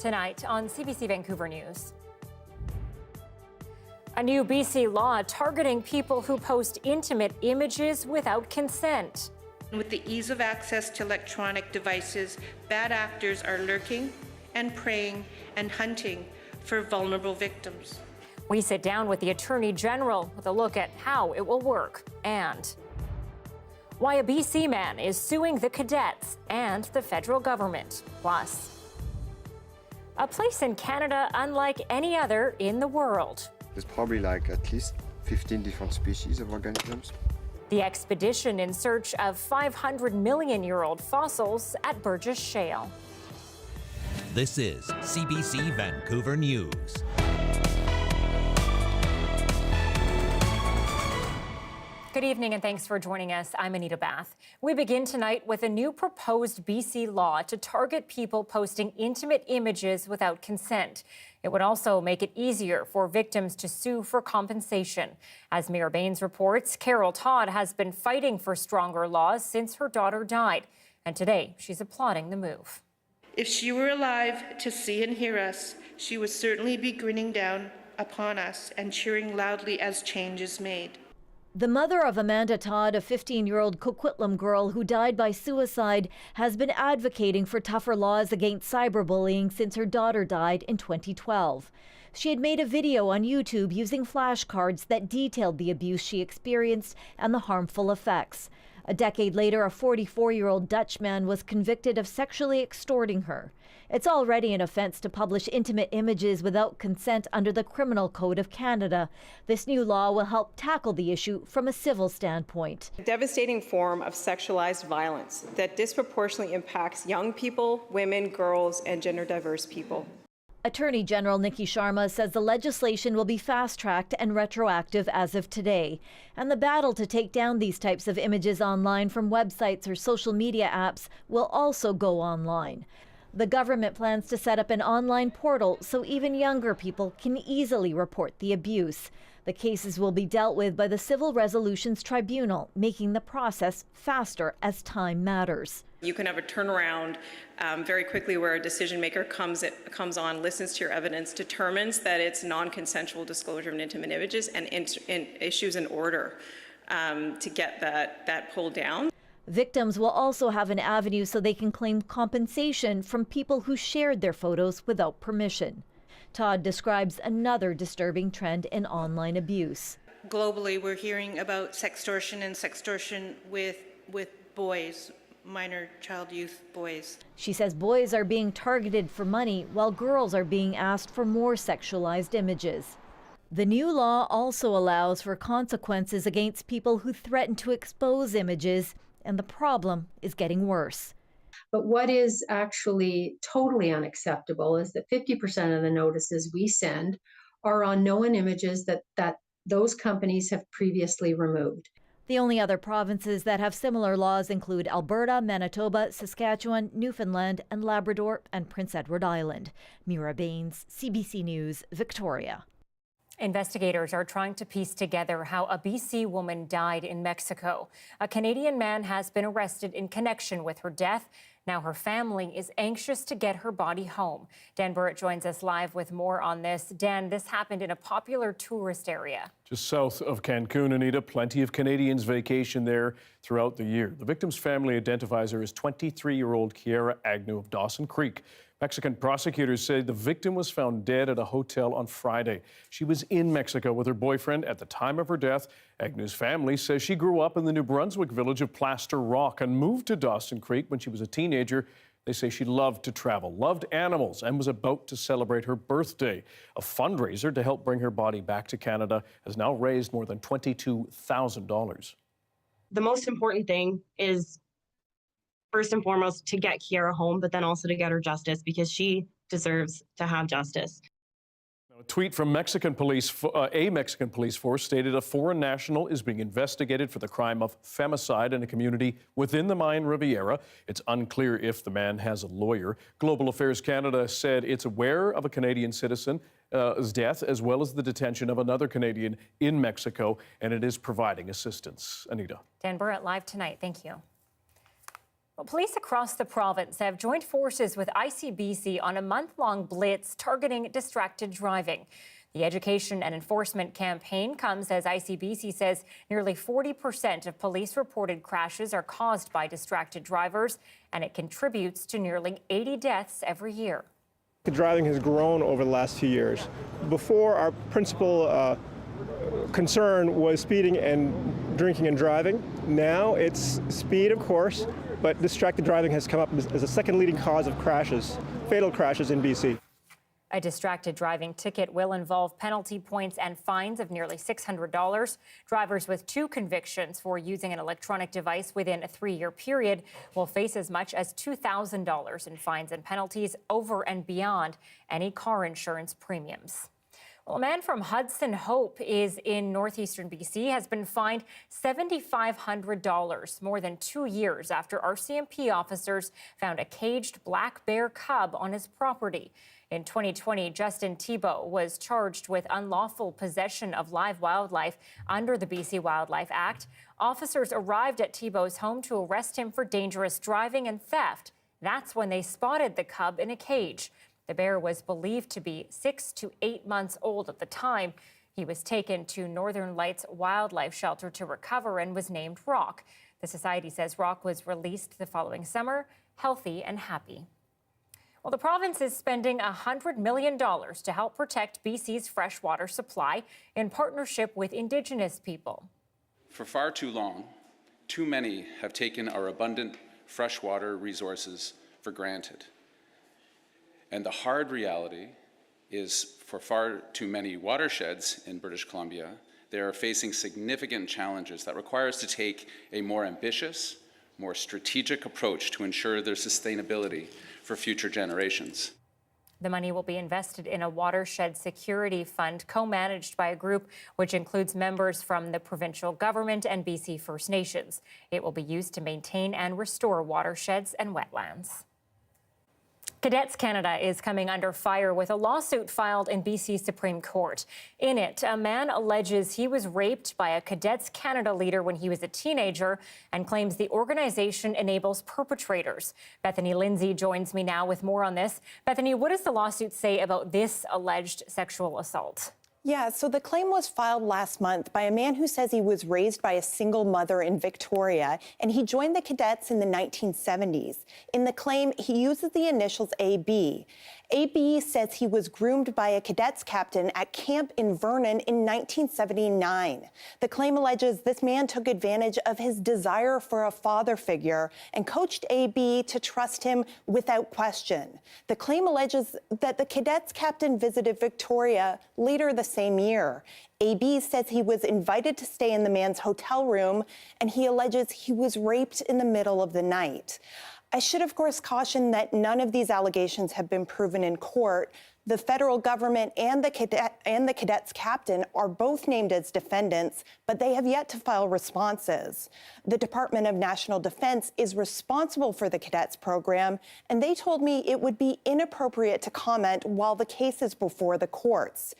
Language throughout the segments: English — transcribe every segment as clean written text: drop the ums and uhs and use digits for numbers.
Tonight on CBC Vancouver News. A new BC law targeting people who post intimate images without consent. With the ease of access to electronic devices, bad actors are lurking and preying and hunting for vulnerable victims. We sit down with the Attorney General with a look at how it will work and why a BC man is suing the cadets and the federal government. Plus, a place in Canada unlike any other in the world. There's probably like at least 15 different species of organisms. The expedition in search of 500 million-year-old fossils at Burgess Shale. This is CBC Vancouver News. Good evening and thanks for joining us. I'm Anita Bathe. We begin tonight with a new proposed BC law to target people posting intimate images without consent. It would also make it easier for victims to sue for compensation. As Mira Baines reports, Carol Todd has been fighting for stronger laws since her daughter died. And today, she's applauding the move. If she were alive to see and hear us, she would certainly be grinning down upon us and cheering loudly as change is made. The mother of Amanda Todd, a 15-year-old Coquitlam girl who died by suicide, has been advocating for tougher laws against cyberbullying since her daughter died in 2012. She had made a video on YouTube using flashcards that detailed the abuse she experienced and the harmful effects. A decade later, a 44-year-old Dutch man was convicted of sexually extorting her. It's already an offense to publish intimate images without consent under the Criminal Code of Canada. This new law will help tackle the issue from a civil standpoint. A devastating form of sexualized violence that disproportionately impacts young people, women, girls, and gender-diverse people. Attorney General Nikki Sharma says the legislation will be fast-tracked and retroactive as of today. And the battle to take down these types of images online from websites or social media apps will also go online. The government plans to set up an online portal so even younger people can easily report the abuse. The cases will be dealt with by the Civil Resolutions Tribunal, making the process faster as time matters. You can have a turnaround very quickly where a decision maker comes on, listens to your evidence, determines that it's non-consensual disclosure of intimate images, and issues an order to get that pulled down. Victims will also have an avenue so they can claim compensation from people who shared their photos without permission. Todd describes another disturbing trend in online abuse. Globally, we're hearing about sextortion and sextortion with boys, minor child youth boys. She says boys are being targeted for money while girls are being asked for more sexualized images. The new law also allows for consequences against people who threaten to expose images, and the problem is getting worse. But what is actually totally unacceptable is that 50% of the notices we send are on known images that those companies have previously removed. The only other provinces that have similar laws include Alberta, Manitoba, Saskatchewan, Newfoundland, and Labrador, and Prince Edward Island. Mira Baines, CBC News, Victoria. Investigators are trying to piece together how a BC woman died in Mexico. A Canadian man has been arrested in connection with her death. Now her family is anxious to get her body home. Dan Burrett joins us live with more on this. Dan, this happened in a popular tourist area. Just south of Cancun, Anita. Plenty of Canadians vacation there throughout the year. The victim's family identifies her as 23-year-old Kiera Agnew of Dawson Creek. Mexican prosecutors say the victim was found dead at a hotel on Friday. She was in Mexico with her boyfriend at the time of her death. Agnew's family says she grew up in the New Brunswick village of Plaster Rock and moved to Dawson Creek when she was a teenager. They say she loved to travel, loved animals, and was about to celebrate her birthday. A fundraiser to help bring her body back to Canada has now raised more than $22,000. The most important thing is, first and foremost, to get Kiera home, but then also to get her justice, because she deserves to have justice. A tweet from a Mexican police force stated a foreign national is being investigated for the crime of femicide in a community within the Mayan Riviera. It's unclear if the man has a lawyer. Global Affairs Canada said it's aware of a Canadian citizen's death, as well as the detention of another Canadian in Mexico, and it is providing assistance. Anita. Dan Burrett live tonight. Thank you. Well, police across the province have joined forces with ICBC on a month-long blitz targeting distracted driving. The education and enforcement campaign comes as ICBC says nearly 40% of police-reported crashes are caused by distracted drivers, and it contributes to nearly 80 deaths every year. Driving has grown over the last few years. Before, our principal concern was speeding and drinking and driving. Now it's speed, of course, but distracted driving has come up as a second leading cause of crashes, fatal crashes in BC. A distracted driving ticket will involve penalty points and fines of nearly $600. Drivers with 2 convictions for using an electronic device within a 3-year period will face as much as $2,000 in fines and penalties over and beyond any car insurance premiums. Well, a man from Hudson Hope is in northeastern BC has been fined $7,500 more than 2 years after RCMP officers found a caged black bear cub on his property. In 2020, Justin Thibault was charged with unlawful possession of live wildlife under the BC Wildlife Act. Officers arrived at Thibault's home to arrest him for dangerous driving and theft. That's when they spotted the cub in a cage. The bear was believed to be 6 to 8 months old at the time. He was taken to Northern Lights Wildlife Shelter to recover and was named Rock. The society says Rock was released the following summer, healthy and happy. Well, the province is spending $100 million to help protect BC's freshwater supply in partnership with Indigenous people. For far too long, too many have taken our abundant freshwater resources for granted. And the hard reality is for far too many watersheds in British Columbia, they are facing significant challenges that require us to take a more ambitious, more strategic approach to ensure their sustainability for future generations. The money will be invested in a watershed security fund co-managed by a group which includes members from the provincial government and BC First Nations. It will be used to maintain and restore watersheds and wetlands. Cadets Canada is coming under fire with a lawsuit filed in BC Supreme Court. In it, a man alleges he was raped by a Cadets Canada leader when he was a teenager and claims the organization enables perpetrators. Bethany Lindsay joins me now with more on this. Bethany, what does the lawsuit say about this alleged sexual assault? Yeah, so the claim was filed last month by a man who says he was raised by a single mother in Victoria, and he joined the cadets in the 1970s. In the claim, he uses the initials AB. AB says he was groomed by a cadets captain at camp in Vernon in 1979. The claim alleges this man took advantage of his desire for a father figure and coached AB to trust him without question. The claim alleges that the cadets captain visited Victoria later the same year. AB says he was invited to stay in the man's hotel room, and he alleges he was raped in the middle of the night. I should, of course, caution that none of these allegations have been proven in court. The federal government and the cadets captain are both named as defendants, but they have yet to file responses. The Department of National Defense is responsible for the cadets program, and they told me it would be inappropriate to comment while the case is before the courts.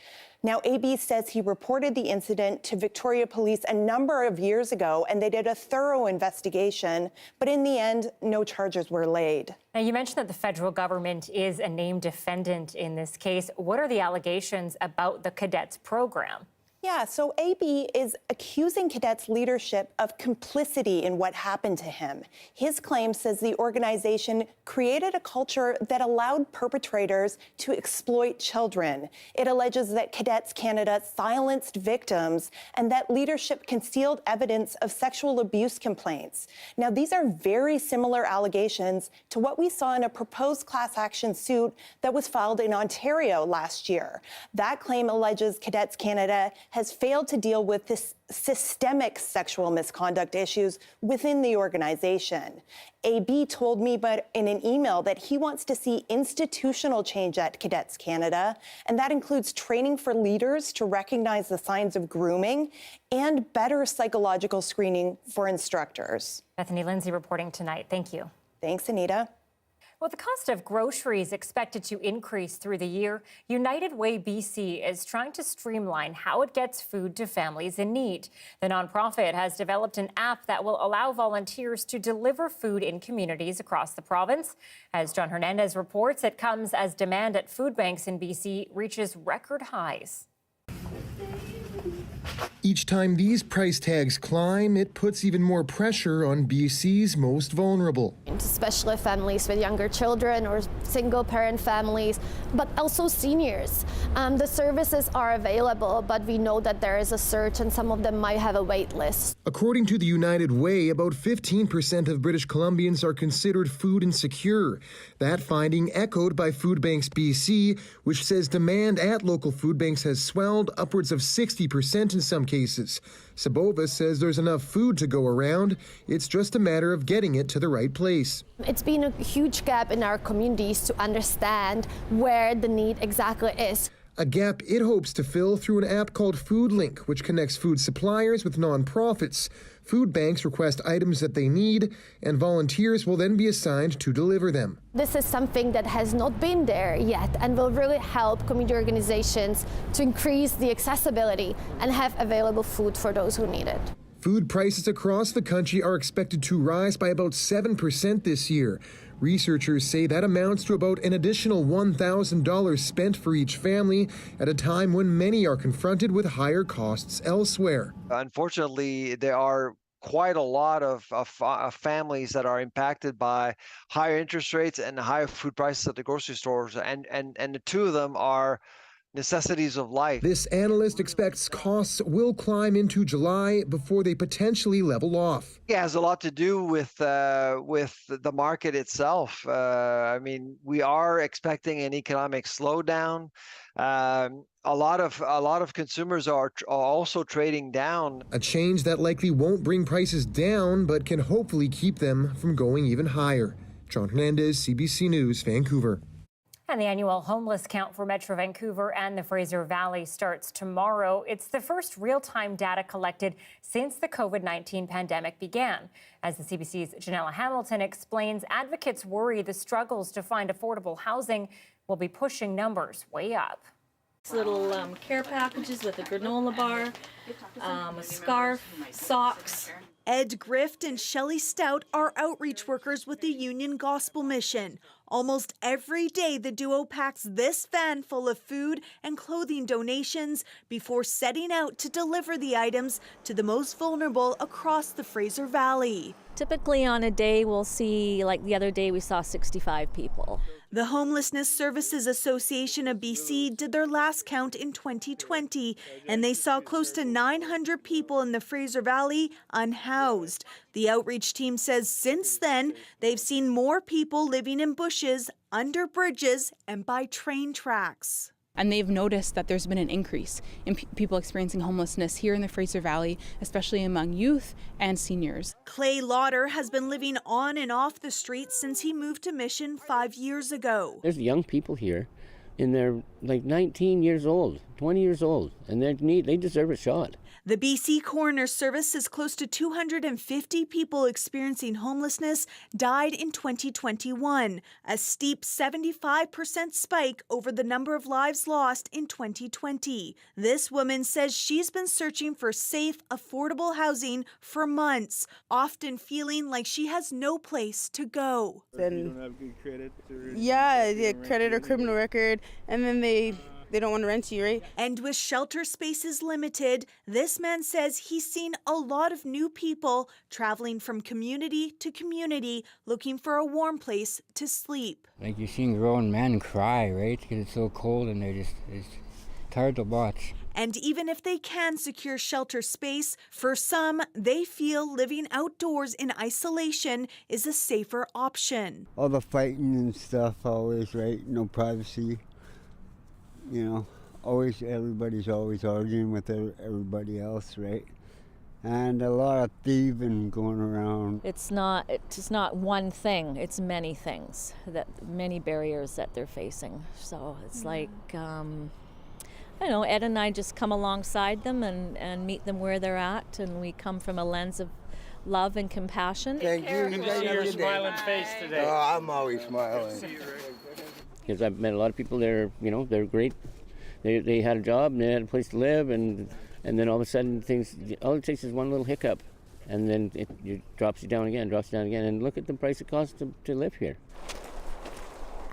Now, AB says he reported the incident to Victoria Police a number of years ago, and they did a thorough investigation, but in the end, no charges were laid. Now, you mentioned that the federal government is a named defendant in this case. What are the allegations about the cadets program? Yeah, so AB is accusing cadets leadership of complicity in what happened to him. His claim says the organization created a culture that allowed perpetrators to exploit children. It alleges that Cadets Canada silenced victims and that leadership concealed evidence of sexual abuse complaints. Now, these are very similar allegations to what we saw in a proposed class action suit that was filed in Ontario last year. That claim alleges Cadets Canada has failed to deal with this systemic sexual misconduct issues within the organization. AB told me in an email that he wants to see institutional change at Cadets Canada, and that includes training for leaders to recognize the signs of grooming and better psychological screening for instructors. Bethany Lindsay reporting tonight. Thank you. Thanks, Anita. With the cost of groceries expected to increase through the year, United Way BC is trying to streamline how it gets food to families in need. The nonprofit has developed an app that will allow volunteers to deliver food in communities across the province. As John Hernandez reports, it comes as demand at food banks in BC reaches record highs. Each time these price tags climb, it puts even more pressure on BC's most vulnerable. Especially families with younger children or single-parent families, but also seniors. The services are available, but we know that there is a surge and some of them might have a wait list. According to the United Way, about 15% of British Columbians are considered food insecure. That finding echoed by Food Banks BC, which says demand at local food banks has swelled upwards of 60% in some cases. Sabova says there's enough food to go around. It's just a matter of getting it to the right place. It's been a huge gap in our communities to understand where the need exactly is. A gap it hopes to fill through an app called FoodLink, which connects food suppliers with nonprofits. Food banks request items that they need, and volunteers will then be assigned to deliver them. This is something that has not been there yet and will really help community organizations to increase the accessibility and have available food for those who need it. Food prices across the country are expected to rise by about 7% this year. Researchers say that amounts to about an additional $1,000 spent for each family at a time when many are confronted with higher costs elsewhere. Unfortunately, there are quite a lot of families that are impacted by higher interest rates and higher food prices at the grocery stores, and the two of them are necessities of life. This analyst expects costs will climb into July before they potentially level off. It has a lot to do with the market itself. I mean, we are expecting an economic slowdown. A lot of consumers are also trading down. A change that likely won't bring prices down, but can hopefully keep them from going even higher. John Hernandez, CBC News, Vancouver. And the annual homeless count for Metro Vancouver and the Fraser Valley starts tomorrow. It's the first real-time data collected since the COVID-19 pandemic began. As the CBC's Janella Hamilton explains, advocates worry the struggles to find affordable housing will be pushing numbers way up. Little care packages with a granola bar, a scarf, socks. Ed Grift and Shelley Stout are outreach workers with the Union Gospel Mission. Almost every day, the duo packs this van full of food and clothing donations before setting out to deliver the items to the most vulnerable across the Fraser Valley. Typically on a day, we'll see, like the other day, we saw 65 people. The Homelessness Services Association of BC did their last count in 2020, and they saw close to 900 people in the Fraser Valley unhoused. The outreach team says since then, they've seen more people living in bushes, under bridges, and by train tracks. And they've noticed that there's been an increase in people experiencing homelessness here in the Fraser Valley, especially among youth and seniors. Clay Lauder has been living on and off the streets since he moved to Mission 5 years ago. There's young people here, and they're like 19 years old, 20 years old, and they deserve a shot. The BC Coroner Service says close to 250 people experiencing homelessness died in 2021, a steep 75% spike over the number of lives lost in 2020. This woman says she's been searching for safe, affordable housing for months, often feeling like she has no place to go. You don't have good credit? Credit or criminal record, and then they don't want to rent you, right? And with shelter spaces limited, this man says he's seen a lot of new people traveling from community to community looking for a warm place to sleep. Like you've seen grown men cry, right? Because it's so cold and it's hard to watch. And even if they can secure shelter space, for some, they feel living outdoors in isolation is a safer option. All the fighting and stuff always, right? No privacy. You know, everybody's always arguing with everybody else, right? And a lot of thieving going around. It's not one thing, it's many things, many barriers that they're facing. So it's like, I don't know, Ed and I just come alongside them and meet them where they're at, and we come from a lens of love and compassion. Thank you. You guys have a good day. face today. Oh, I'm always smiling. Because I've met a lot of people that are, they're great. They had a job and they had a place to live, and then all of a sudden all it takes is one little hiccup, and then it drops you down again, and look at the price it costs to live here.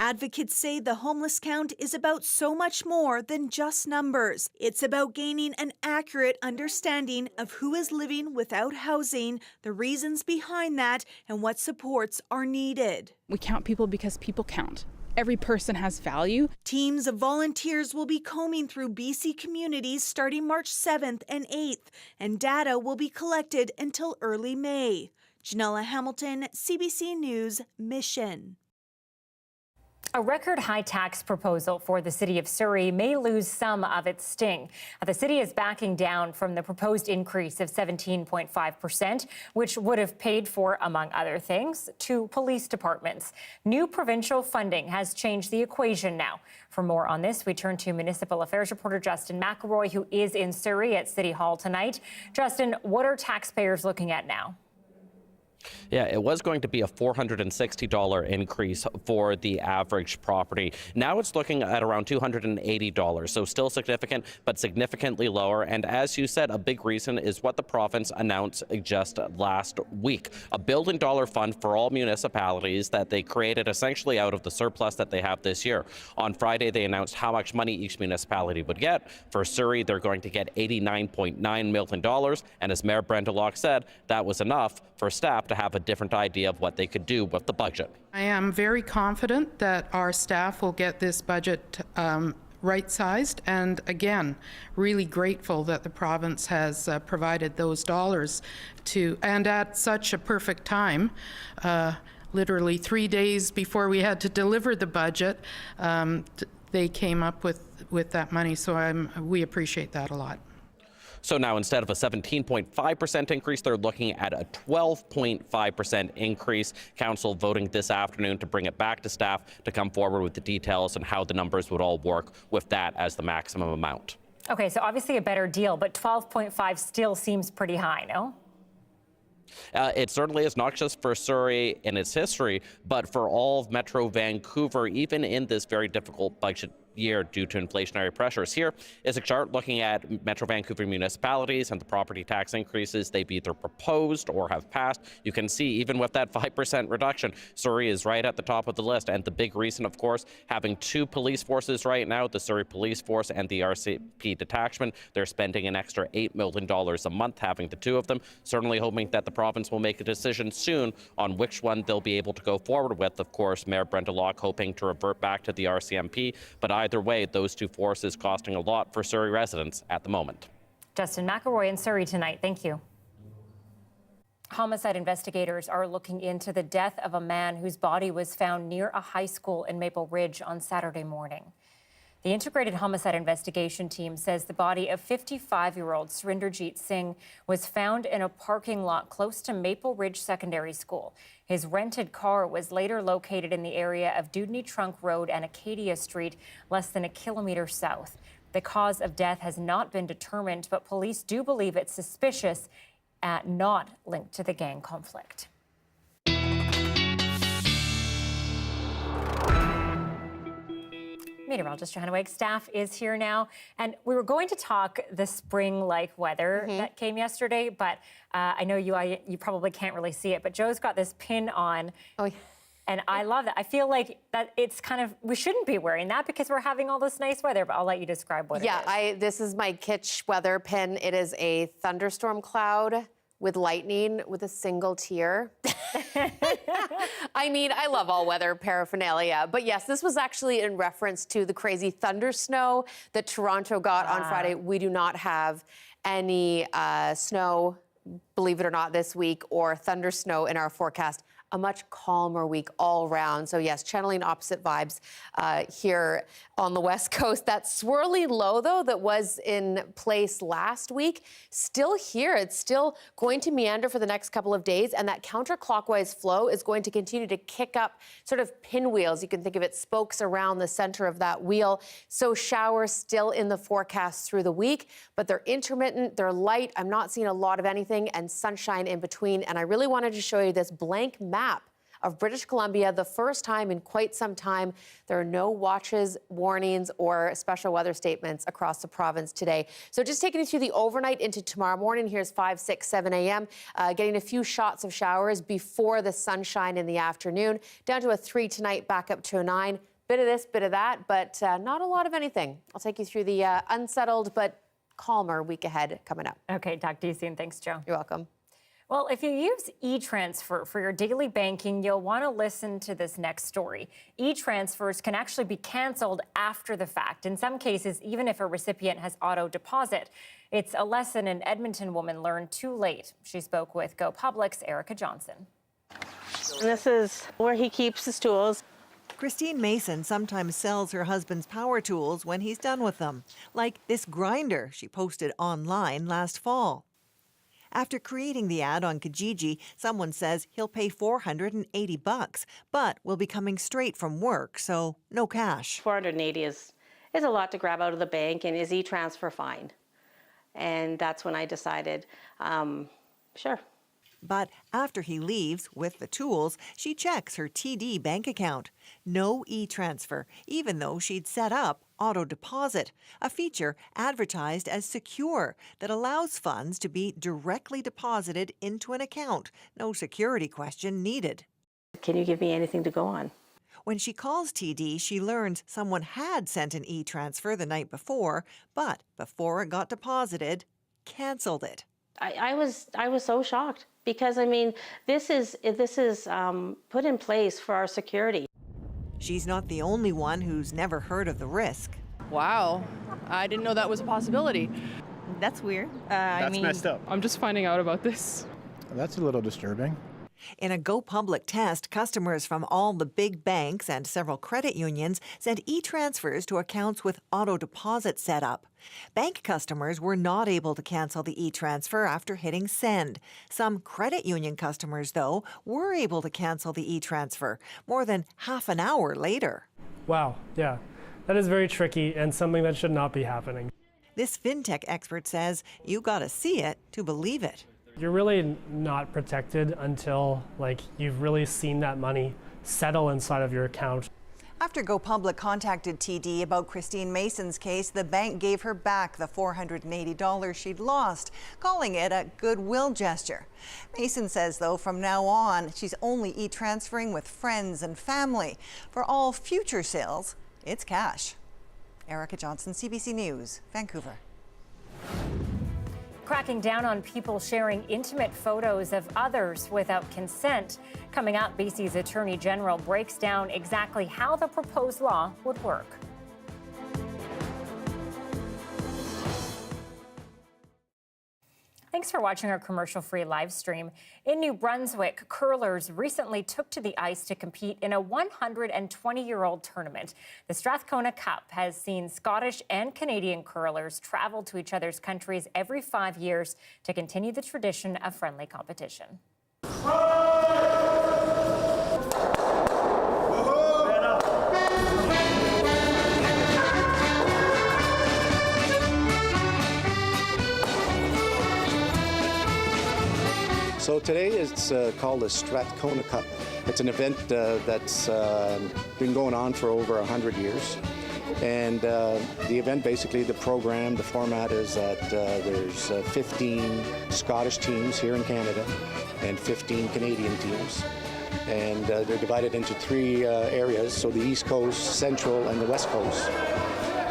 Advocates say the homeless count is about so much more than just numbers. It's about gaining an accurate understanding of who is living without housing, the reasons behind that, and what supports are needed. We count people because people count. Every person has value. Teams of volunteers will be combing through BC communities starting March 7th and 8th, and data will be collected until early May. Janella Hamilton, CBC News, Mission. A record high tax proposal for the city of Surrey may lose some of its sting. The city is backing down from the proposed increase of 17.5%, which would have paid for, among other things, 2 police departments. New provincial funding has changed the equation now. For more on this, we turn to Municipal Affairs reporter Justin McElroy, who is in Surrey at City Hall tonight. Justin, what are taxpayers looking at now? Yeah, it was going to be a $460 increase for the average property. Now it's looking at around $280, so still significant, but significantly lower. And as you said, a big reason is what the province announced just last week, a $1 billion fund for all municipalities that they created essentially out of the surplus that they have this year. On Friday, they announced how much money each municipality would get. For Surrey, they're going to get $89.9 million. And as Mayor Brenda Locke said, that was enough for staff to have a different idea of what they could do with the budget. I am very confident that our staff will get this budget right-sized, and again, really grateful that the province has provided those dollars and at such a perfect time, literally 3 days before we had to deliver the budget, they came up with that money, so we appreciate that a lot. So now instead of a 17.5% increase, they're looking at a 12.5% increase. Council voting this afternoon to bring it back to staff to come forward with the details and how the numbers would all work with that as the maximum amount. Okay, so obviously a better deal, but 12.5 still seems pretty high, no? It certainly is, not just for Surrey in its history, but for all of Metro Vancouver, even in this very difficult budget year due to inflationary pressures. Here is a chart looking at Metro Vancouver municipalities and the property tax increases they've either proposed or have passed. You can see even with that 5% reduction, Surrey is right at the top of the list. And the big reason, of course, having 2 police forces right now, the Surrey Police Force and the RCP detachment. They're spending an extra $8 million a month having the 2 of them. Certainly hoping that the province will make a decision soon on which one they'll be able to go forward with. Of course, Mayor Brenda Locke hoping to revert back to the RCMP, but either way, those 2 forces costing a lot for Surrey residents at the moment. Justin McElroy in Surrey tonight. Thank you. Homicide investigators are looking into the death of a man whose body was found near a high school in Maple Ridge on Saturday morning. The Integrated Homicide Investigation Team says the body of 55-year-old Surinderjeet Singh was found in a parking lot close to Maple Ridge Secondary School. His rented car was later located in the area of Dudney Trunk Road and Acadia Street, less than a kilometer south. The cause of death has not been determined, but police do believe it's suspicious, not linked to the gang conflict. Meteorologist Johanna Wegg, staff is here now. And we were going to talk the spring-like weather that came yesterday, but I know you probably can't really see it, but Joe's got this pin on. Oh, yeah. And I love that. I feel like that it's kind of, we shouldn't be wearing that because we're having all this nice weather, but I'll let you describe what it is. Yeah, this is my kitsch weather pin. It is a thunderstorm cloud with lightning with a single tear. I mean, I love all weather paraphernalia, but yes, this was actually in reference to the crazy thunder snow that Toronto got on Friday. We do not have any snow, believe it or not, this week, or thunder snow in our forecast a much calmer week all around. So yes, channeling opposite vibes here on the West Coast. That swirly low, though, that was in place last week, still here. It's still going to meander for the next couple of days, and that counterclockwise flow is going to continue to kick up sort of pinwheels. You can think of it, spokes around the center of that wheel. So showers still in the forecast through the week, but they're intermittent, they're light. I'm not seeing a lot of anything, and sunshine in between. And I really wanted to show you this blank map of British Columbia, the first time in quite some time. There are no watches, warnings, or special weather statements across the province today. So just taking you through the overnight into tomorrow morning. Here's 5, 6, 7 a.m. Getting a few shots of showers before the sunshine in the afternoon. Down to a 3 tonight, back up to a 9. Bit of this, bit of that, but not a lot of anything. I'll take you through the unsettled but calmer week ahead coming up. Okay, talk to you soon. Thanks, Joe. You're welcome. Well, if you use eTransfer for your daily banking, you'll want to listen to this next story. eTransfers can actually be canceled after the fact, in some cases, even if a recipient has auto deposit. It's a lesson an Edmonton woman learned too late. She spoke with Go Public's Erica Johnson. And this is where he keeps his tools. Christine Mason sometimes sells her husband's power tools when he's done with them, like this grinder she posted online last fall. After creating the ad on Kijiji, someone says he'll pay $480, but will be coming straight from work, so no cash. $480 is a lot to grab out of the bank, and is eTransfer fine? And that's when I decided, sure. But after he leaves with the tools, she checks her TD bank account. No eTransfer, even though she'd set up auto deposit, a feature advertised as secure that allows funds to be directly deposited into an account. No security question needed. Can you give me anything to go on? When she calls TD, she learns someone had sent an eTransfer the night before, but before it got deposited, canceled it. I was so shocked because, I mean, this is put in place for our security. She's not the only one who's never heard of the risk. Wow, I didn't know that was a possibility. That's weird. That's messed up. I'm just finding out about this. That's a little disturbing. In a Go Public test, customers from all the big banks and several credit unions sent e-transfers to accounts with auto deposit set up. Bank customers were not able to cancel the e-transfer after hitting send. Some credit union customers, though, were able to cancel the e-transfer more than half an hour later. Wow, yeah, that is very tricky and something that should not be happening. This fintech expert says you gotta see it to believe it. You're really not protected until you've really seen that money settle inside of your account. After Go Public contacted TD about Christine Mason's case, the bank gave her back the $480 she'd lost, calling it a goodwill gesture. Mason says, though, from now on, she's only e-transferring with friends and family. For all future sales, it's cash. Erica Johnson, CBC News, Vancouver. Cracking down on people sharing intimate photos of others without consent. Coming up, BC's Attorney General breaks down exactly how the proposed law would work. Thanks for watching our commercial-free live stream. In New Brunswick, curlers recently took to the ice to compete in a 120-year-old tournament. The Strathcona Cup has seen Scottish and Canadian curlers travel to each other's countries every 5 years to continue the tradition of friendly competition. So today it's called the Strathcona Cup. It's an event that's been going on for over 100 years. And the event, basically the program, the format is that there's 15 Scottish teams here in Canada and 15 Canadian teams. And they're divided into 3 areas, so the East Coast, Central, and the West Coast.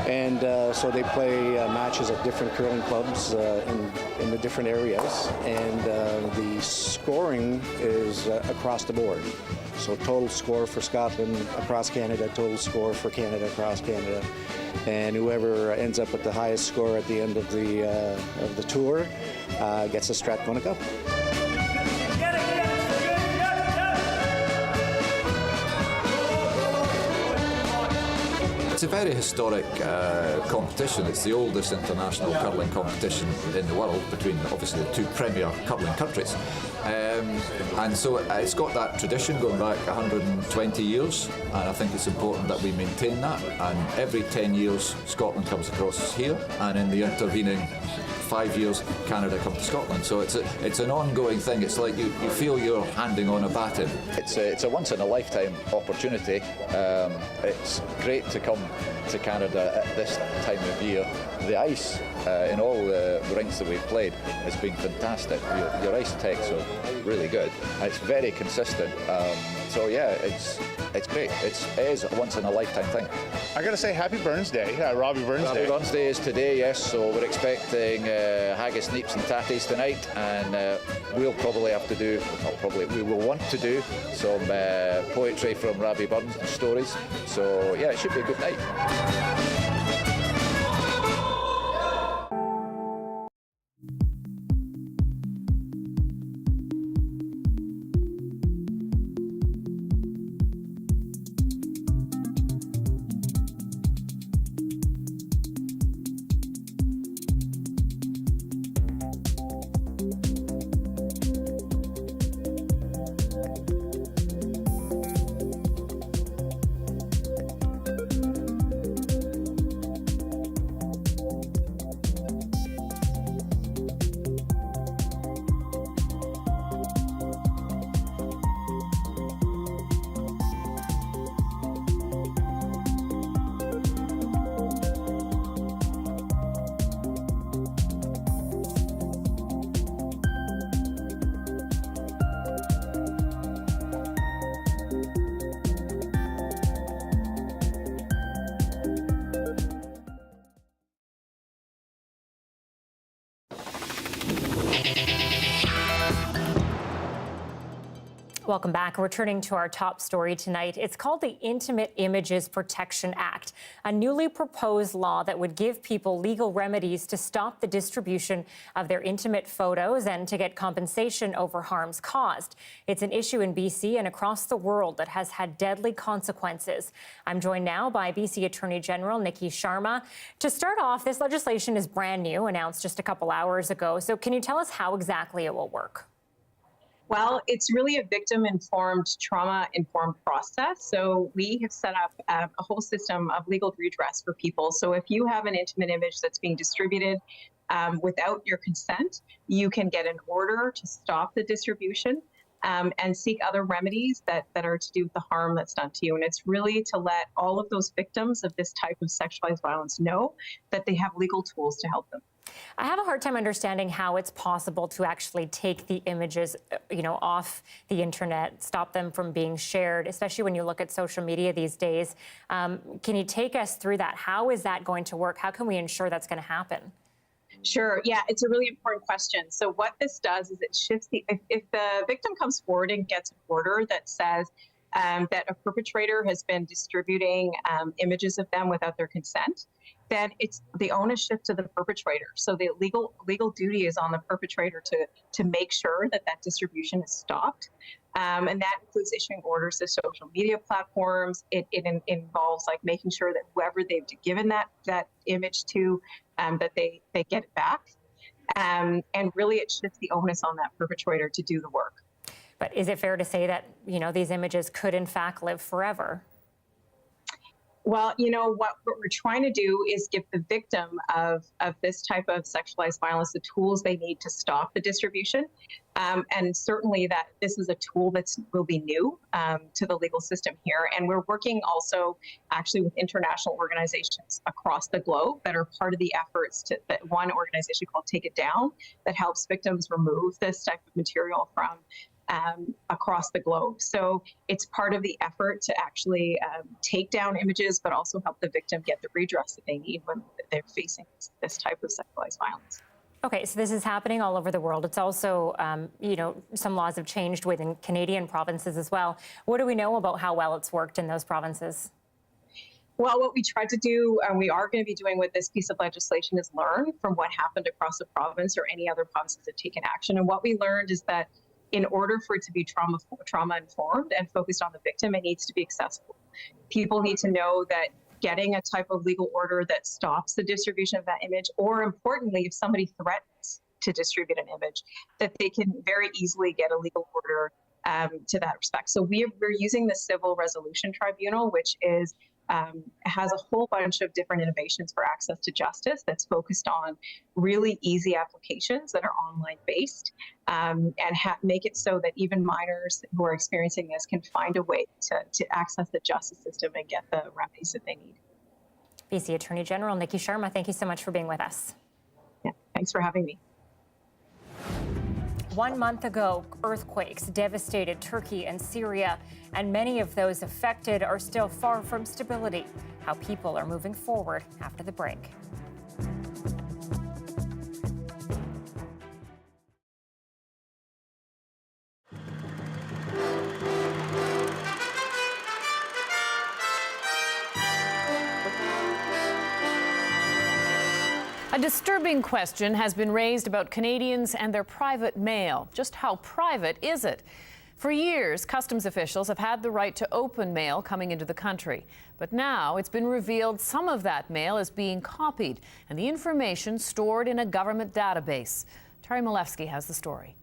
And so they play matches at different curling clubs in the different areas, and the scoring is across the board. So total score for Scotland across Canada, total score for Canada across Canada, and whoever ends up with the highest score at the end of the tour gets the Strathcona Cup. It's a very historic competition. It's the oldest international curling competition in the world between obviously the two premier curling countries. And so it's got that tradition going back 120 years, and I think it's important that we maintain that. And every 10 years Scotland comes across here, and in the intervening 5 years Canada come to Scotland. So it's an ongoing thing. It's like you feel you're handing on a baton. It's a once in a lifetime opportunity. It's great to come to Canada at this time of year. The ice in all the rinks that we've played has been fantastic. Your ice techs are really good. It's very consistent. So yeah, it's great. It is a once in a lifetime thing. I gotta say, Happy Burns Day, Robbie Burns Day. Robbie Burns Day is today, yes. So we're expecting haggis, neeps, and tatties tonight, and we'll probably have to do, we will want to do some poetry from Robbie Burns and stories. So yeah, it should be a good night. Welcome back. Returning to our top story tonight. It's called the Intimate Images Protection Act, a newly proposed law that would give people legal remedies to stop the distribution of their intimate photos and to get compensation over harms caused. It's an issue in BC and across the world that has had deadly consequences. I'm joined now by BC Attorney General Nikki Sharma. To start off, this legislation is brand new, announced just a couple hours ago. So can you tell us how exactly it will work? Well, it's really a victim-informed, trauma-informed process. So we have set up a whole system of legal redress for people. So if you have an intimate image that's being distributed without your consent, you can get an order to stop the distribution and seek other remedies that are to do with the harm that's done to you. And it's really to let all of those victims of this type of sexualized violence know that they have legal tools to help them. I have a hard time understanding how it's possible to actually take the images, off the internet, stop them from being shared, especially when you look at social media these days. Can you take us through that? How is that going to work? How can we ensure that's going to happen? Sure. Yeah, it's a really important question. So what this does is it shifts if the victim comes forward and gets an order that says that a perpetrator has been distributing images of them without their consent, then it's the onus shift to the perpetrator. So the legal duty is on the perpetrator to make sure that distribution is stopped. And that includes issuing orders to social media platforms. It involves like making sure that whoever they've given that image to, that they get it back. And really it shifts the onus on that perpetrator to do the work. But is it fair to say that, these images could in fact live forever? Well, what we're trying to do is give the victim of this type of sexualized violence the tools they need to stop the distribution. And certainly that this is a tool that will be new to the legal system here. And we're working also actually with international organizations across the globe that are part of the efforts that one organization called Take It Down that helps victims remove this type of material from across the globe. So it's part of the effort to actually take down images, but also help the victim get the redress that they need when they're facing this type of sexualized violence. Okay, so this is happening all over the world. It's also, some laws have changed within Canadian provinces as well. What do we know about how well it's worked in those provinces? Well, what we tried to do, and we are going to be doing with this piece of legislation, is learn from what happened across the province or any other provinces that have taken action. And what we learned is that in order for it to be trauma-informed and focused on the victim, it needs to be accessible. People need to know that getting a type of legal order that stops the distribution of that image, or importantly, if somebody threatens to distribute an image, that they can very easily get a legal order to that respect. So we're using the Civil Resolution Tribunal, which is has a whole bunch of different innovations for access to justice that's focused on really easy applications that are online based, and make it so that even minors who are experiencing this can find a way to access the justice system and get the remedies that they need. BC Attorney General Nikki Sharma, thank you so much for being with us. Yeah, thanks for having me. 1 month ago, earthquakes devastated Turkey and Syria, and many of those affected are still far from stability. How people are moving forward after the break. A disturbing question has been raised about Canadians and their private mail. Just how private is it? For years, customs officials have had the right to open mail coming into the country. But now it's been revealed some of that mail is being copied and the information stored in a government database. Terry Malewski has the story.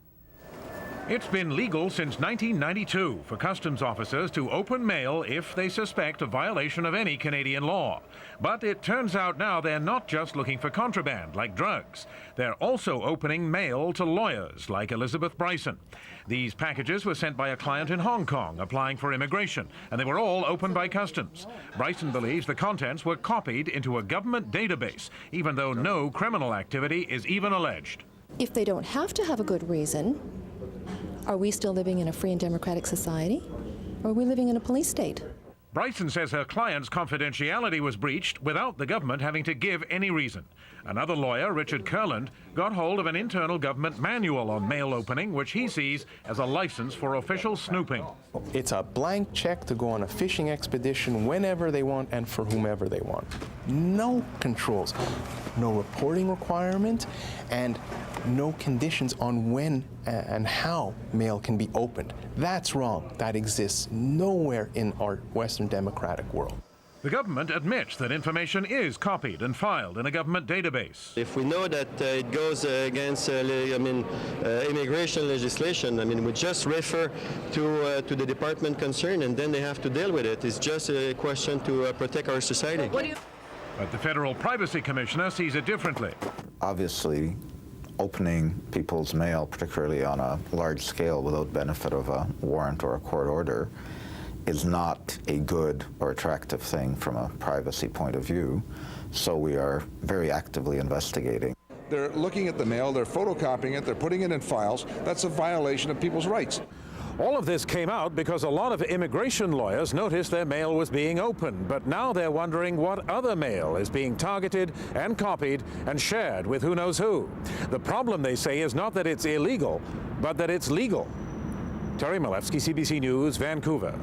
It's been legal since 1992 for customs officers to open mail if they suspect a violation of any Canadian law. But it turns out now they're not just looking for contraband like drugs. They're also opening mail to lawyers like Elizabeth Bryson. These packages were sent by a client in Hong Kong applying for immigration, and they were all opened by customs. Bryson believes the contents were copied into a government database, even though no criminal activity is even alleged. If they don't have to have a good reason, are we still living in a free and democratic society, or are we living in a police state? Bryson says her client's confidentiality was breached without the government having to give any reason. Another lawyer, Richard Kurland, got hold of an internal government manual on mail opening, which he sees as a license for official snooping. It's a blank check to go on a fishing expedition whenever they want and for whomever they want. No controls, no reporting requirement, and no conditions on when and how mail can be opened. That's wrong. That exists nowhere in our Western democratic world. The government admits that information is copied and filed in a government database. If we know that it goes against immigration legislation, we just refer to the department concerned, and then they have to deal with it. It's just a question to protect our society. But the Federal Privacy Commissioner sees it differently. Obviously, opening people's mail, particularly on a large scale without benefit of a warrant or a court order, is not a good or attractive thing from a privacy point of view. So we are very actively investigating. They're looking at the mail, they're photocopying it, they're putting it in files. That's a violation of people's rights. All of this came out because a lot of immigration lawyers noticed their mail was being opened, but now they're wondering what other mail is being targeted and copied and shared with who knows who. The problem, they say, is not that it's illegal, but that it's legal. Terry Malewski, CBC News, Vancouver.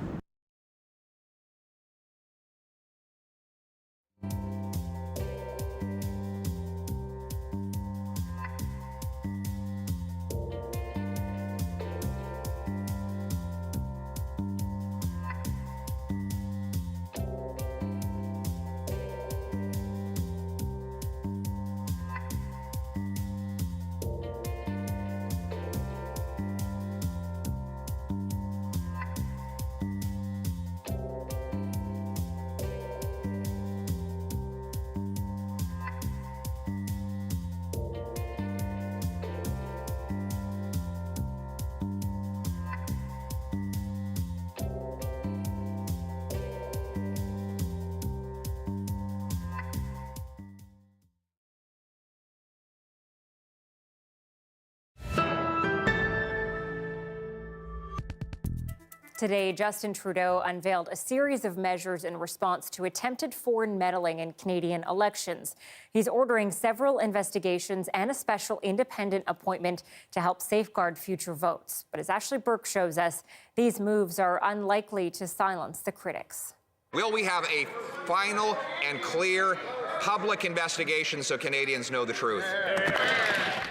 Today, Justin Trudeau unveiled a series of measures in response to attempted foreign meddling in Canadian elections. He's ordering several investigations and a special independent appointment to help safeguard future votes. But as Ashley Burke shows us, these moves are unlikely to silence the critics. Will we have a final and clear public investigation so Canadians know the truth?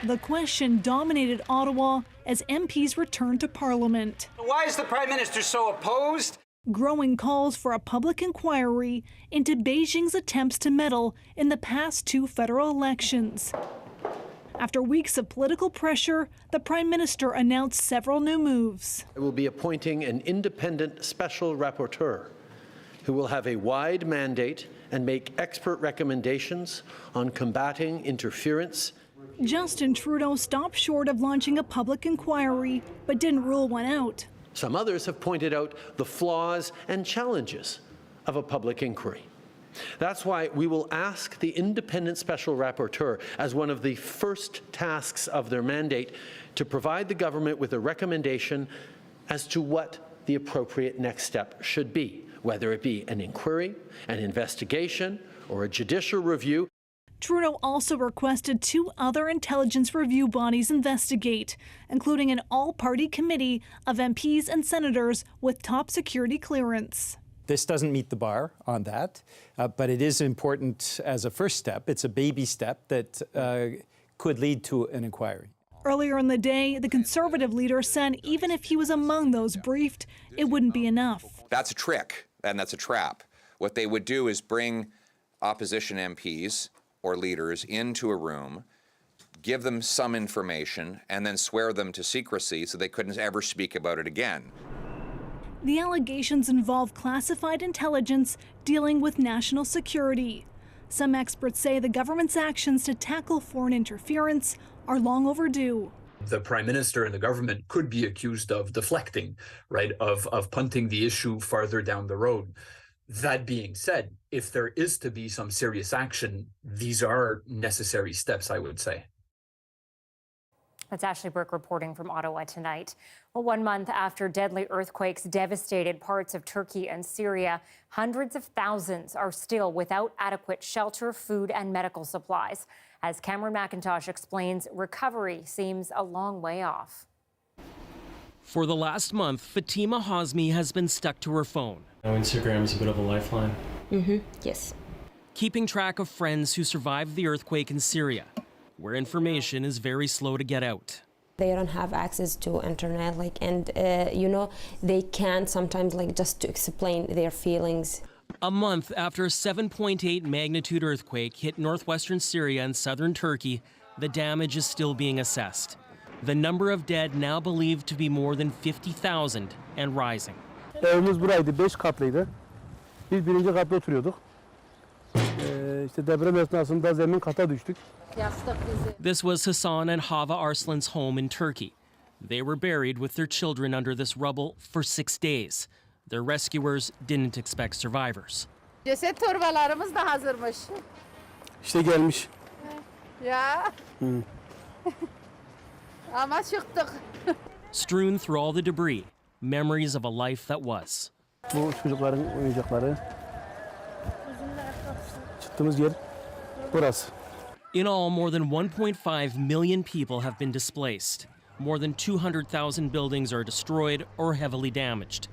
The question dominated Ottawa as MPs returned to Parliament. Why is the Prime Minister so opposed? growing calls for a public inquiry into Beijing's attempts to meddle in the past 2 federal elections. After weeks of political pressure, the Prime Minister announced several new moves. I will be appointing an independent special rapporteur who will have a wide mandate and make expert recommendations on combating interference. Justin Trudeau stopped short of launching a public inquiry, but didn't rule one out. Some others have pointed out the flaws and challenges of a public inquiry. That's why we will ask the independent special rapporteur, as one of the first tasks of their mandate, to provide the government with a recommendation as to what the appropriate next step should be, whether it be an inquiry, an investigation, or a judicial review. Trudeau also requested 2 other intelligence review bodies investigate, including an all-party committee of MPs and senators with top security clearance. This doesn't meet the bar on that, but it is important as a first step. It's a baby step that could lead to an inquiry. Earlier in the day, the Conservative leader said even if he was among those briefed, it wouldn't be enough. That's a trick, and that's a trap. What they would do is bring opposition MPs or leaders into a room, give them some information, and then swear them to secrecy so they couldn't ever speak about it again. The allegations involve classified intelligence dealing with national security. Some experts say the government's actions to tackle foreign interference are long overdue. The Prime Minister and the government could be accused of deflecting, right, of punting the issue farther down the road. That being said, if there is to be some serious action, these are necessary steps, I would say. That's Ashley Burke reporting from Ottawa tonight. Well, 1 month after deadly earthquakes devastated parts of Turkey and Syria, hundreds of thousands are still without adequate shelter, food, and medical supplies. As Cameron McIntosh explains, recovery seems a long way off. For the last month, Fatima Hazmi has been stuck to her phone. Now Instagram is a bit of a lifeline. Yes. Keeping track of friends who survived the earthquake in Syria, where information is very slow to get out. They don't have access to internet, and they can't sometimes just to explain their feelings. A month after a 7.8 magnitude earthquake hit northwestern Syria and southern Turkey, the damage is still being assessed. The number of dead now believed to be more than 50,000 and rising. Evimiz buraydı, 5 katlıydı. Biz 1. katta oturuyorduk. İşte deprem esnasında zemin kata düştük. This was Hassan and Hava Arslan's home in Turkey. They were buried with their children under this rubble for 6 days. Their rescuers didn't expect survivors. Ceset torbalarımız da hazırmış. İşte gelmiş. Ya. Ama çıktık. Strewn through all the debris, memories of a life that was. Bu çocukların oyuncakları. Çıktığımız yer burası. In all, more than 1.5 million people have been displaced. More than 200,000 buildings are destroyed or heavily damaged.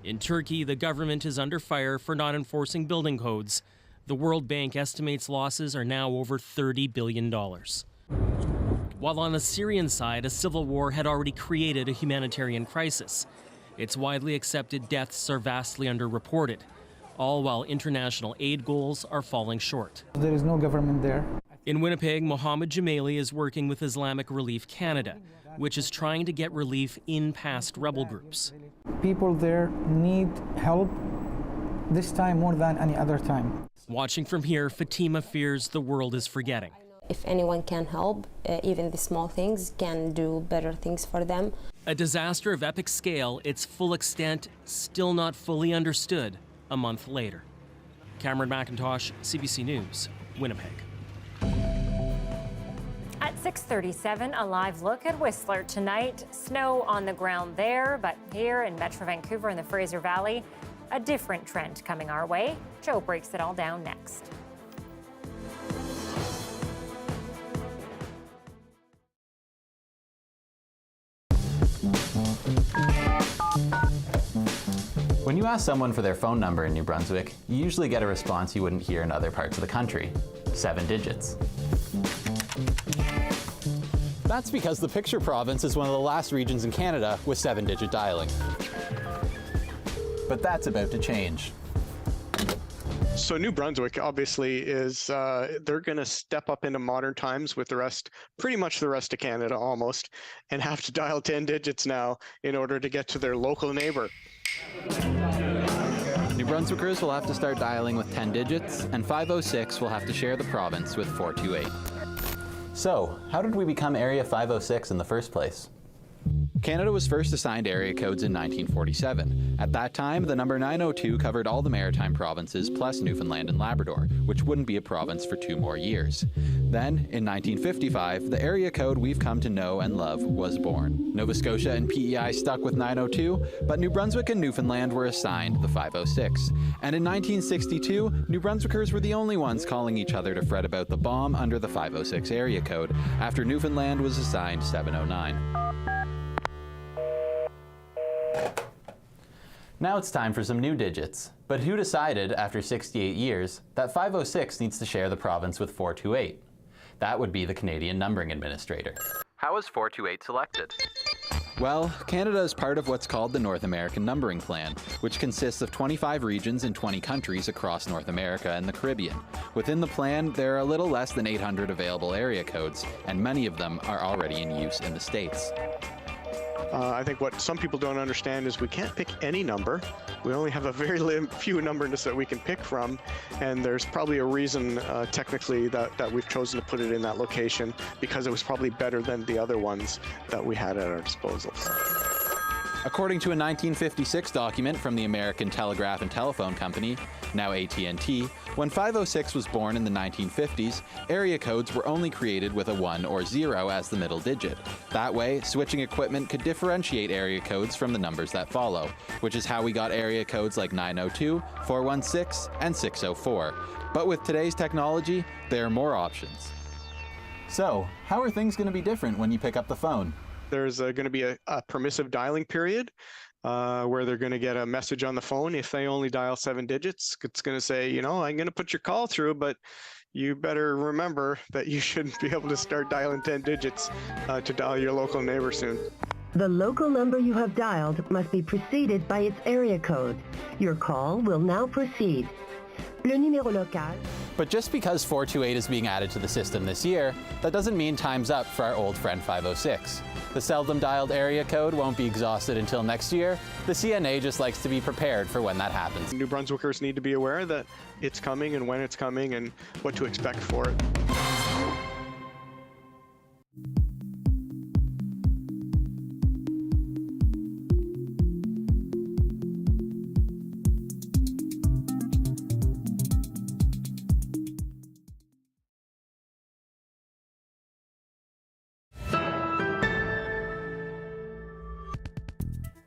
In Turkey, the government is under fire for not enforcing building codes. The World Bank estimates losses are now over $30 billion. While on the Syrian side, a civil war had already created a humanitarian crisis. It's widely accepted deaths are vastly underreported, all while international aid goals are falling short. There is no government there. In Winnipeg, Mohammed Jamali is working with Islamic Relief Canada, which is trying to get relief in past rebel groups. People there need help this time more than any other time. Watching from here, Fatima fears the world is forgetting. If anyone can help, even the small things can do better things for them. A disaster of epic scale, its full extent still not fully understood a month later. Cameron McIntosh, CBC News, Winnipeg. At 6:37, a live look at Whistler tonight. Snow on the ground there, but here in Metro Vancouver and the Fraser Valley, a different trend coming our way. Joe breaks it all down next. When you ask someone for their phone number in New Brunswick, you usually get a response you wouldn't hear in other parts of the country. 7 digits. That's because the Picture Province is one of the last regions in Canada with 7-digit dialing. But but that's about to change. So New Brunswick obviously is, they're going to step up into modern times with the rest, pretty much the rest of Canada almost, and have to dial 10 digits now in order to get to their local neighbor. New Brunswickers will have to start dialing with 10 digits, and 506 will have to share the province with 428. So, how did we become Area 506 in the first place? Canada was first assigned area codes in 1947. At that time, the number 902 covered all the maritime provinces plus Newfoundland and Labrador, which wouldn't be a province for 2 more years. Then, in 1955, the area code we've come to know and love was born. Nova Scotia and PEI stuck with 902, but New Brunswick and Newfoundland were assigned the 506. And in 1962, New Brunswickers were the only ones calling each other to fret about the bomb under the 506 area code, after Newfoundland was assigned 709. Now it's time for some new digits. But who decided, after 68 years, that 506 needs to share the province with 428? That would be the Canadian Numbering Administrator. How was 428 selected? Well, Canada is part of what's called the North American Numbering Plan, which consists of 25 regions in 20 countries across North America and the Caribbean. Within the plan, there are a little less than 800 available area codes, and many of them are already in use in the States. I think what some people don't understand is we can't pick any number. We only have a very few numbers that we can pick from, and there's probably a reason technically that we've chosen to put it in that location, because it was probably better than the other ones that we had at our disposal. According to a 1956 document from the American Telegraph and Telephone Company, now AT&T, when 506 was born in the 1950s, area codes were only created with a 1 or 0 as the middle digit. That way, switching equipment could differentiate area codes from the numbers that follow, which is how we got area codes like 902, 416, and 604. But with today's technology, there are more options. So, how are things going to be different when you pick up the phone? There's going to be a permissive dialing period where they're going to get a message on the phone. If they only dial 7 digits, it's going to say, you know, I'm going to put your call through, but you better remember that you shouldn't be able to start dialing 10 digits to dial your local neighbor soon. The local number you have dialed must be preceded by its area code. Your call will now proceed. Le numéro local. But just because 428 is being added to the system this year, that doesn't mean time's up for our old friend 506. The seldom dialed area code won't be exhausted until next year. The CNA just likes to be prepared for when that happens. New Brunswickers need to be aware that it's coming and when it's coming and what to expect for it.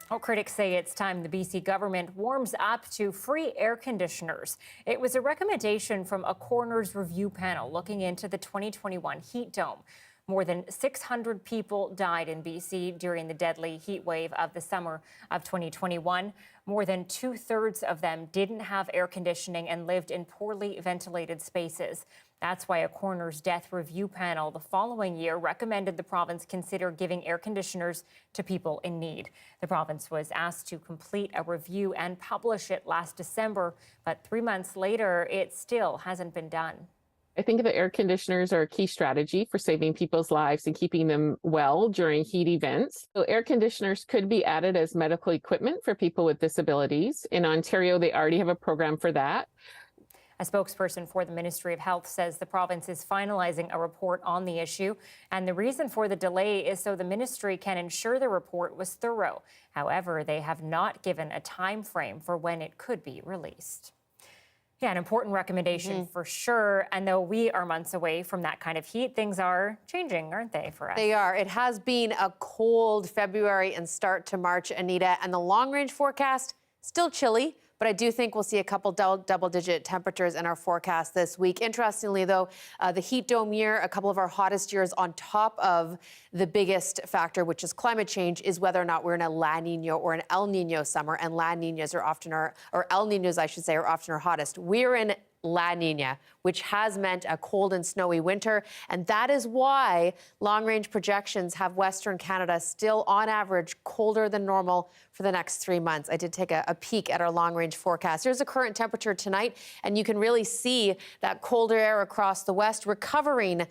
Well, critics say it's time the BC government warms up to free air conditioners. It was a recommendation from a coroner's review panel looking into the 2021 heat dome. More than 600 people died in BC during the deadly heat wave of the summer of 2021. More than 2/3 of them didn't have air conditioning and lived in poorly ventilated spaces. That's why a coroner's death review panel the following year recommended the province consider giving air conditioners to people in need. The province was asked to complete a review and publish it last December, but 3 months later, it still hasn't been done. I think the air conditioners are a key strategy for saving people's lives and keeping them well during heat events. So air conditioners could be added as medical equipment for people with disabilities. In Ontario, they already have a program for that. A spokesperson for the Ministry of Health says the province is finalizing a report on the issue, and the reason for the delay is so the ministry can ensure the report was thorough. However, they have not given a time frame for when it could be released. Yeah, an important recommendation for sure. And though we are months away from that kind of heat, things are changing, aren't they, for us? They are. It has been a cold February and start to March, Anita, and the long-range forecast, still chilly. But I do think we'll see a couple double-digit temperatures in our forecast this week. Interestingly, though, the heat dome year, a couple of our hottest years on top of the biggest factor, which is climate change, is whether or not we're in a La Nina or an El Nino summer. And La Ninas are often or El Ninos, I should say, are often our hottest. We're in La Nina, which has meant a cold and snowy winter. And that is why long-range projections have Western Canada still, on average, colder than normal for the next 3 months. I did take a peek at our long-range forecast. Here's the current temperature tonight, and you can really see that colder air across the west, recovering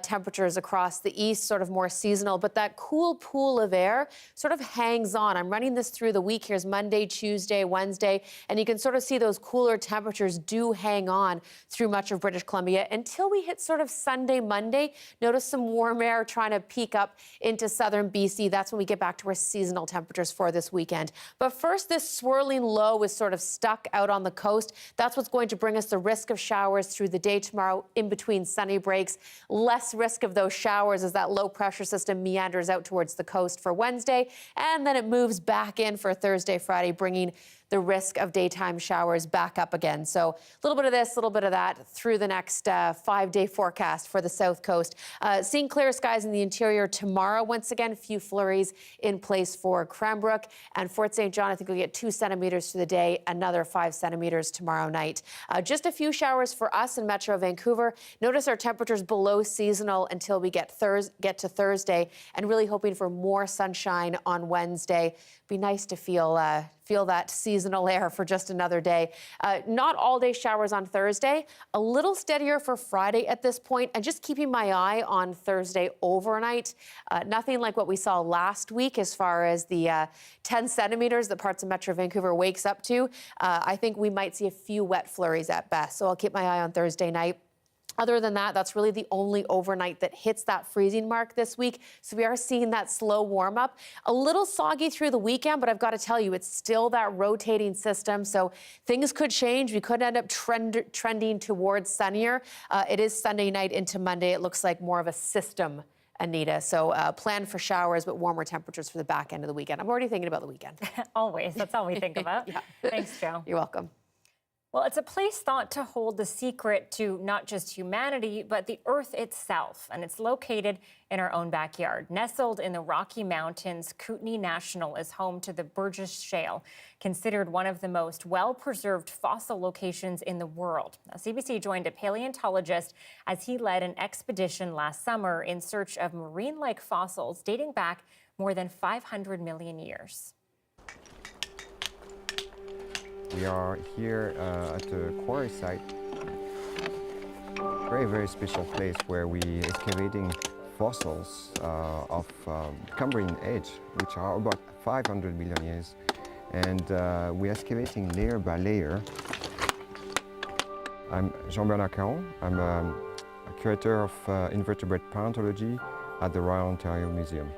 temperatures across the east, sort of more seasonal, but that cool pool of air sort of hangs on. I'm running this through the week. Here's Monday, Tuesday, Wednesday, and you can sort of see those cooler temperatures do hang on through much of British Columbia until we hit sort of Sunday, Monday. Notice some warm air trying to peek up into southern BC. That's when we get back to our seasonal temperatures for this weekend. But first, this swirling low is sort of stuck out on the coast. That's what's going to bring us the risk of showers through the day tomorrow in between sunny breaks. Less risk of those showers as that low pressure system meanders out towards the coast for Wednesday, and then it moves back in for Thursday, Friday, bringing the risk of daytime showers back up again. So a little bit of this, a little bit of that through the next 5-day forecast for the south coast. Seeing clear skies in the interior tomorrow. Once again, a few flurries in place for Cranbrook and Fort St. John. I think we'll get 2 centimeters through the day, another 5 centimeters tomorrow night. Just a few showers for us in Metro Vancouver. Notice our temperatures below seasonal until we get to Thursday, and really hoping for more sunshine on Wednesday. Be nice to feel that seasonal air for just another day. Not all day showers on Thursday, a little steadier for Friday at this point, and just keeping my eye on Thursday overnight. Nothing like what we saw last week as far as the 10 centimeters that parts of Metro Vancouver wakes up to. I think we might see a few wet flurries at best, so I'll keep my eye on Thursday night. Other than that, that's really the only overnight that hits that freezing mark this week. So we are seeing that slow warm up. A little soggy through the weekend, but I've got to tell you, it's still that rotating system. So things could change. We could end up trending towards sunnier. It is Sunday night into Monday. It looks like more of a system, Anita. So plan for showers, but warmer temperatures for the back end of the weekend. I'm already thinking about the weekend. Always. That's all we think about. Yeah. Thanks, Joe. You're welcome. Well, it's a place thought to hold the secret to not just humanity, but the Earth itself. And it's located in our own backyard. Nestled in the Rocky Mountains, Kootenay National is home to the Burgess Shale, considered one of the most well-preserved fossil locations in the world. Now, CBC joined a paleontologist as he led an expedition last summer in search of marine-like fossils dating back more than 500 million years. We are here at the quarry site. Very special place where we excavating fossils of Cambrian age, which are about 500 million years. And we're excavating layer by layer. I'm Jean-Bernard Caron. I'm a curator of invertebrate paleontology at the Royal Ontario Museum.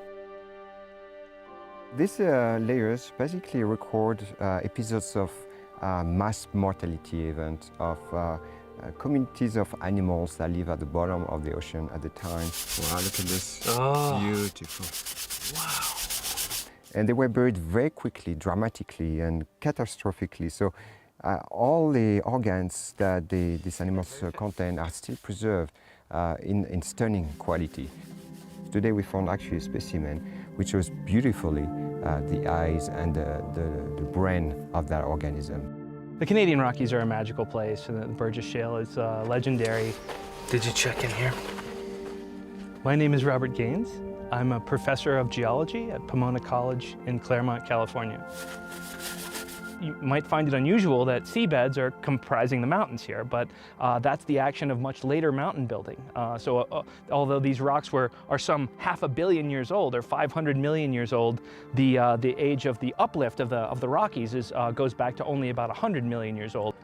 These layers basically record episodes of mass mortality event of communities of animals that live at the bottom of the ocean at the time. Wow, look at this. Oh. Beautiful. Wow. And they were buried very quickly, dramatically, and catastrophically. So all the organs that these animals contain are still preserved in stunning quality. Today we found actually a specimen which shows beautifully the eyes and the brain of that organism. The Canadian Rockies are a magical place, and the Burgess Shale is legendary. Did you check in here? My name is Robert Gaines. I'm a professor of geology at Pomona College in Claremont, California. You might find it unusual that seabeds are comprising the mountains here, but that's the action of much later mountain building. Although these rocks are some 500 million years old, or 500 million years old, the age of the uplift of the Rockies goes back to only about 100 million years old.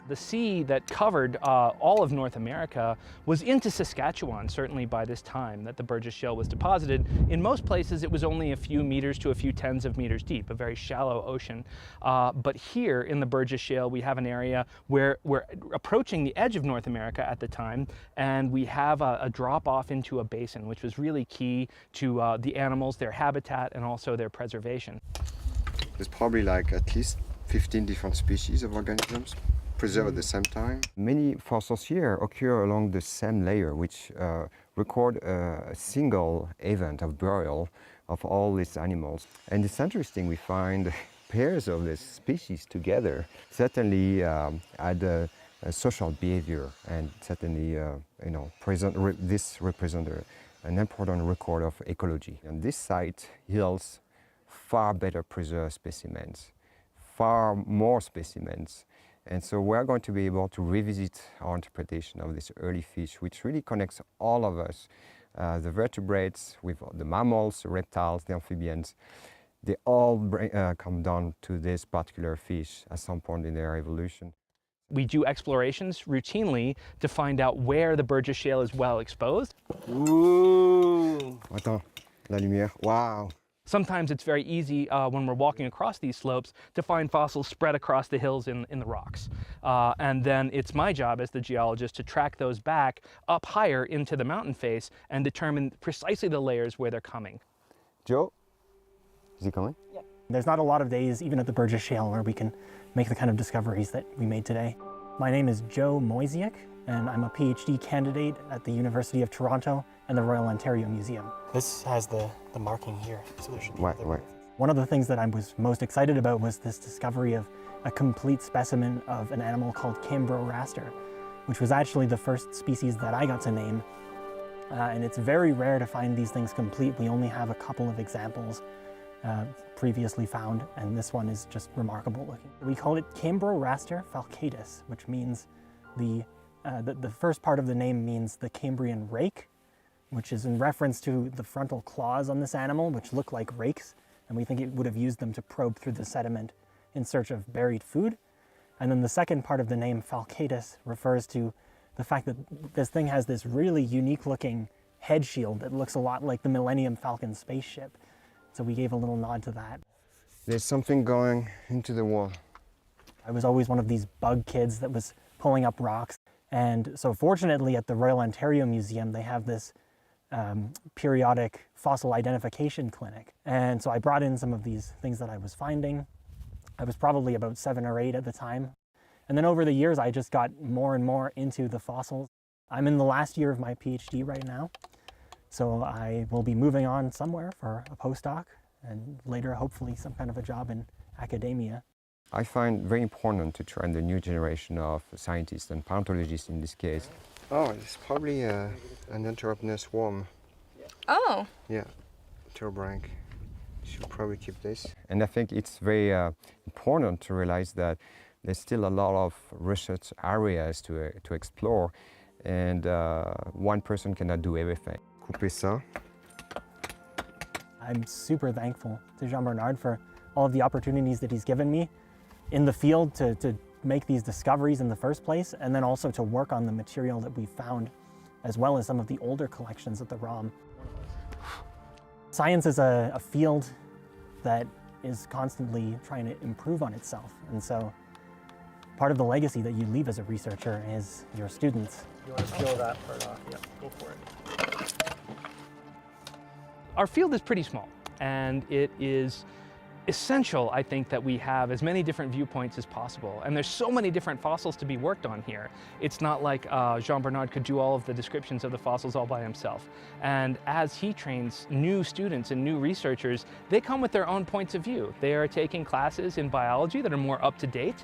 The sea that covered all of North America was into Saskatchewan, certainly by this time that the Burgess Shale was deposited. In most places, it was only a few meters to a few tens of meters deep, a very shallow ocean. But here in the Burgess Shale, we have an area where we're approaching the edge of North America at the time, and we have a drop off into a basin, which was really key to the animals, their habitat, and also their preservation. There's probably like at least 15 different species of organisms preserved at the same time. Many fossils here occur along the same layer, which record a single event of burial of all these animals. And it's interesting, we find pairs of these species together. Certainly at the social behavior, and certainly this represents an important record of ecology. And this site yields far better preserved specimens, far more specimens. And so we're going to be able to revisit our interpretation of this early fish, which really connects all of us, the vertebrates with the mammals, the reptiles, the amphibians. They all come down to this particular fish at some point in their evolution. We do explorations routinely to find out where the Burgess Shale is well exposed. Ooh! Attends, la lumière, wow! Sometimes it's very easy when we're walking across these slopes to find fossils spread across the hills in the rocks. And then it's my job as the geologist to track those back up higher into the mountain face and determine precisely the layers where they're coming. Joe, is he coming? Yeah. There's not a lot of days, even at the Burgess Shale, where we can make the kind of discoveries that we made today. My name is Joe Moisiak, and I'm a PhD candidate at the University of Toronto and the Royal Ontario Museum. This has the marking here, so there should be right. One of the things that I was most excited about was this discovery of a complete specimen of an animal called Cambro-raster, which was actually the first species that I got to name. And it's very rare to find these things complete. We only have a couple of examples previously found, and this one is just remarkable looking. We call it Cambro-raster falcatus, which means the first part of the name means the Cambrian rake, which is in reference to the frontal claws on this animal, which look like rakes, and we think it would have used them to probe through the sediment in search of buried food. And then the second part of the name, falcatus, refers to the fact that this thing has this really unique looking head shield that looks a lot like the Millennium Falcon spaceship. So we gave a little nod to that. There's something going into the wall. I was always one of these bug kids that was pulling up rocks. And so fortunately at the Royal Ontario Museum, they have this periodic fossil identification clinic. And so I brought in some of these things that I was finding. I was probably about 7 or 8 at the time. And then over the years, I just got more and more into the fossils. I'm in the last year of my PhD right now. So I will be moving on somewhere for a postdoc and later, hopefully, some kind of a job in academia. I find very important to train the new generation of scientists and paleontologists in this case. Oh, it's probably an Enteropneus worm. Oh. Yeah, Turobranch. Should probably keep this. And I think it's very important to realize that there's still a lot of research areas to explore, and one person cannot do everything. Couper ça. I'm super thankful to Jean-Bernard for all of the opportunities that he's given me in the field to make these discoveries in the first place, and then also to work on the material that we found, as well as some of the older collections at the ROM. Science is a field that is constantly trying to improve on itself, and so part of the legacy that you leave as a researcher is your students. You want to peel that part off? Yeah, go for it. Our field is pretty small, and it is essential, I think, that we have as many different viewpoints as possible. And there's so many different fossils to be worked on here. It's not like Jean-Bernard could do all of the descriptions of the fossils all by himself. And as he trains new students and new researchers, they come with their own points of view. They are taking classes in biology that are more up to date.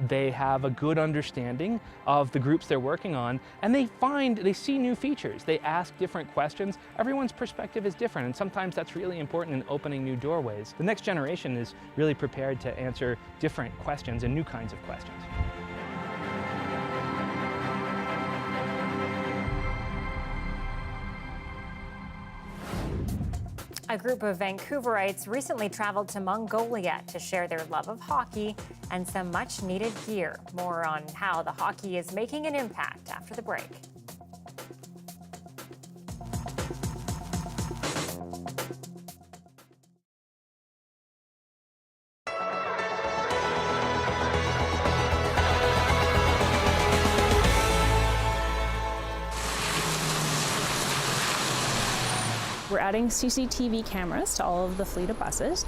They have a good understanding of the groups they're working on, and they see new features. They ask different questions. Everyone's perspective is different, and sometimes that's really important in opening new doorways. The next generation is really prepared to answer different questions and new kinds of questions. A group of Vancouverites recently traveled to Mongolia to share their love of hockey and some much-needed gear. More on how the hockey is making an impact after the break. We're adding CCTV cameras to all of the fleet of buses.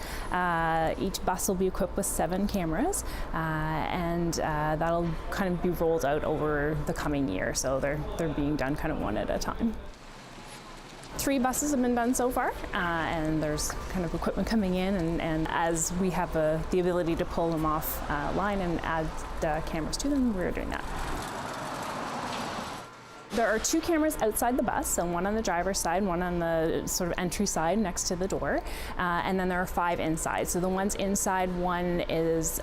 Each bus will be equipped with 7 cameras, and that'll kind of be rolled out over the coming year. So they're being done kind of one at a time. 3 buses have been done so far, and there's kind of equipment coming in, and as we have the ability to pull them off line and add cameras to them, we're doing that. There are 2 cameras outside the bus, so one on the driver's side, one on the sort of entry side next to the door, and then there are 5 inside. So the ones inside, one is,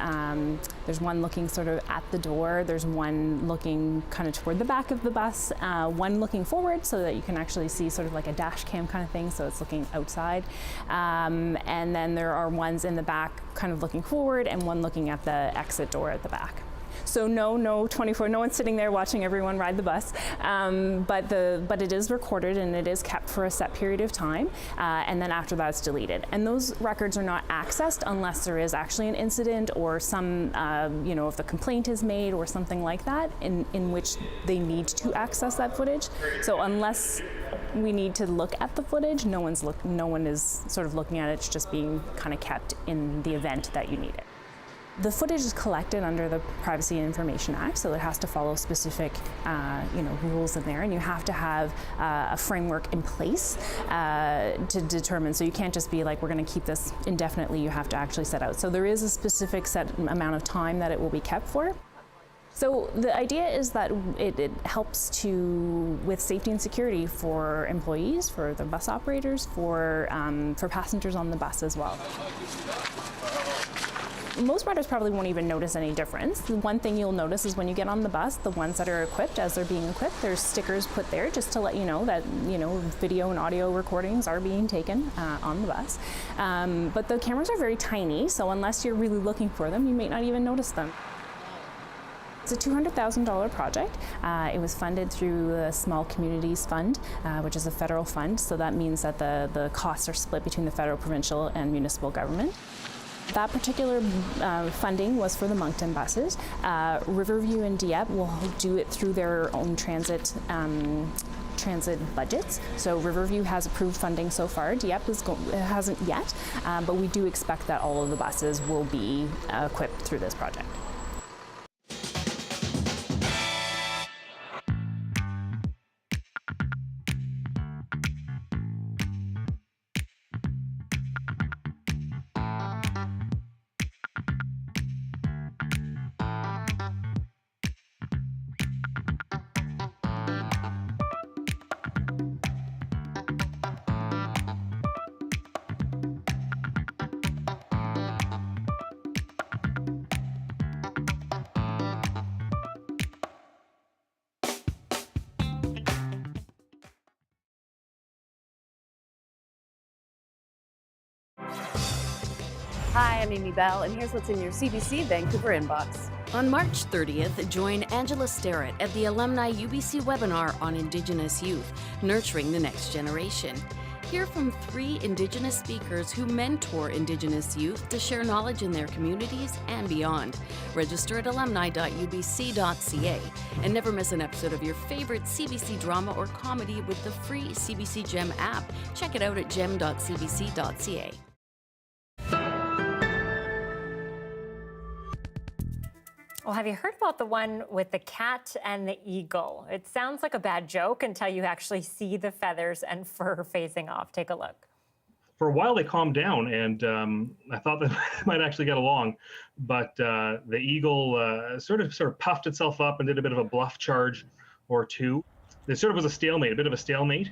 there's one looking sort of at the door, there's one looking kind of toward the back of the bus, one looking forward so that you can actually see sort of like a dash cam kind of thing, so it's looking outside. And then there are ones in the back kind of looking forward and one looking at the exit door at the back. So no 24, no one's sitting there watching everyone ride the bus, but it is recorded and it is kept for a set period of time, and then after that it's deleted. And those records are not accessed unless there is actually an incident or some, if the complaint is made or something like that, in which they need to access that footage. So unless we need to look at the footage, no one is sort of looking at it. It's just being kind of kept in the event that you need it. The footage is collected under the Privacy and Information Act, so it has to follow specific, rules in there, and you have to have a framework in place to determine. So you can't just be like, we're going to keep this indefinitely. You have to actually set out. So there is a specific set amount of time that it will be kept for. So the idea is that it helps with safety and security for employees, for the bus operators, for passengers on the bus as well. Most riders probably won't even notice any difference. The one thing you'll notice is when you get on the bus, the ones that are equipped, as they're being equipped, there's stickers put there just to let you know that, video and audio recordings are being taken on the bus. But the cameras are very tiny, so unless you're really looking for them, you may not even notice them. It's a $200,000 project. It was funded through the Small Communities Fund, which is a federal fund, so that means that the costs are split between the federal, provincial, and municipal government. That particular funding was for the Moncton buses. Riverview and Dieppe will do it through their own transit budgets. So Riverview has approved funding so far. Dieppe hasn't yet, but we do expect that all of the buses will be equipped through this project. Hi, I'm Amy Bell, and here's what's in your CBC Vancouver inbox. On March 30th, join Angela Starrett at the Alumni UBC webinar on Indigenous youth, nurturing the next generation. Hear from 3 Indigenous speakers who mentor Indigenous youth to share knowledge in their communities and beyond. Register at alumni.ubc.ca and never miss an episode of your favorite CBC drama or comedy with the free CBC Gem app. Check it out at gem.cbc.ca. Well, have you heard about the one with the cat and the eagle? It sounds like a bad joke until you actually see the feathers and fur facing off. Take a look. For a while, they calmed down, and I thought they might actually get along. But the eagle sort of puffed itself up and did a bit of a bluff charge or two. It sort of was a bit of a stalemate.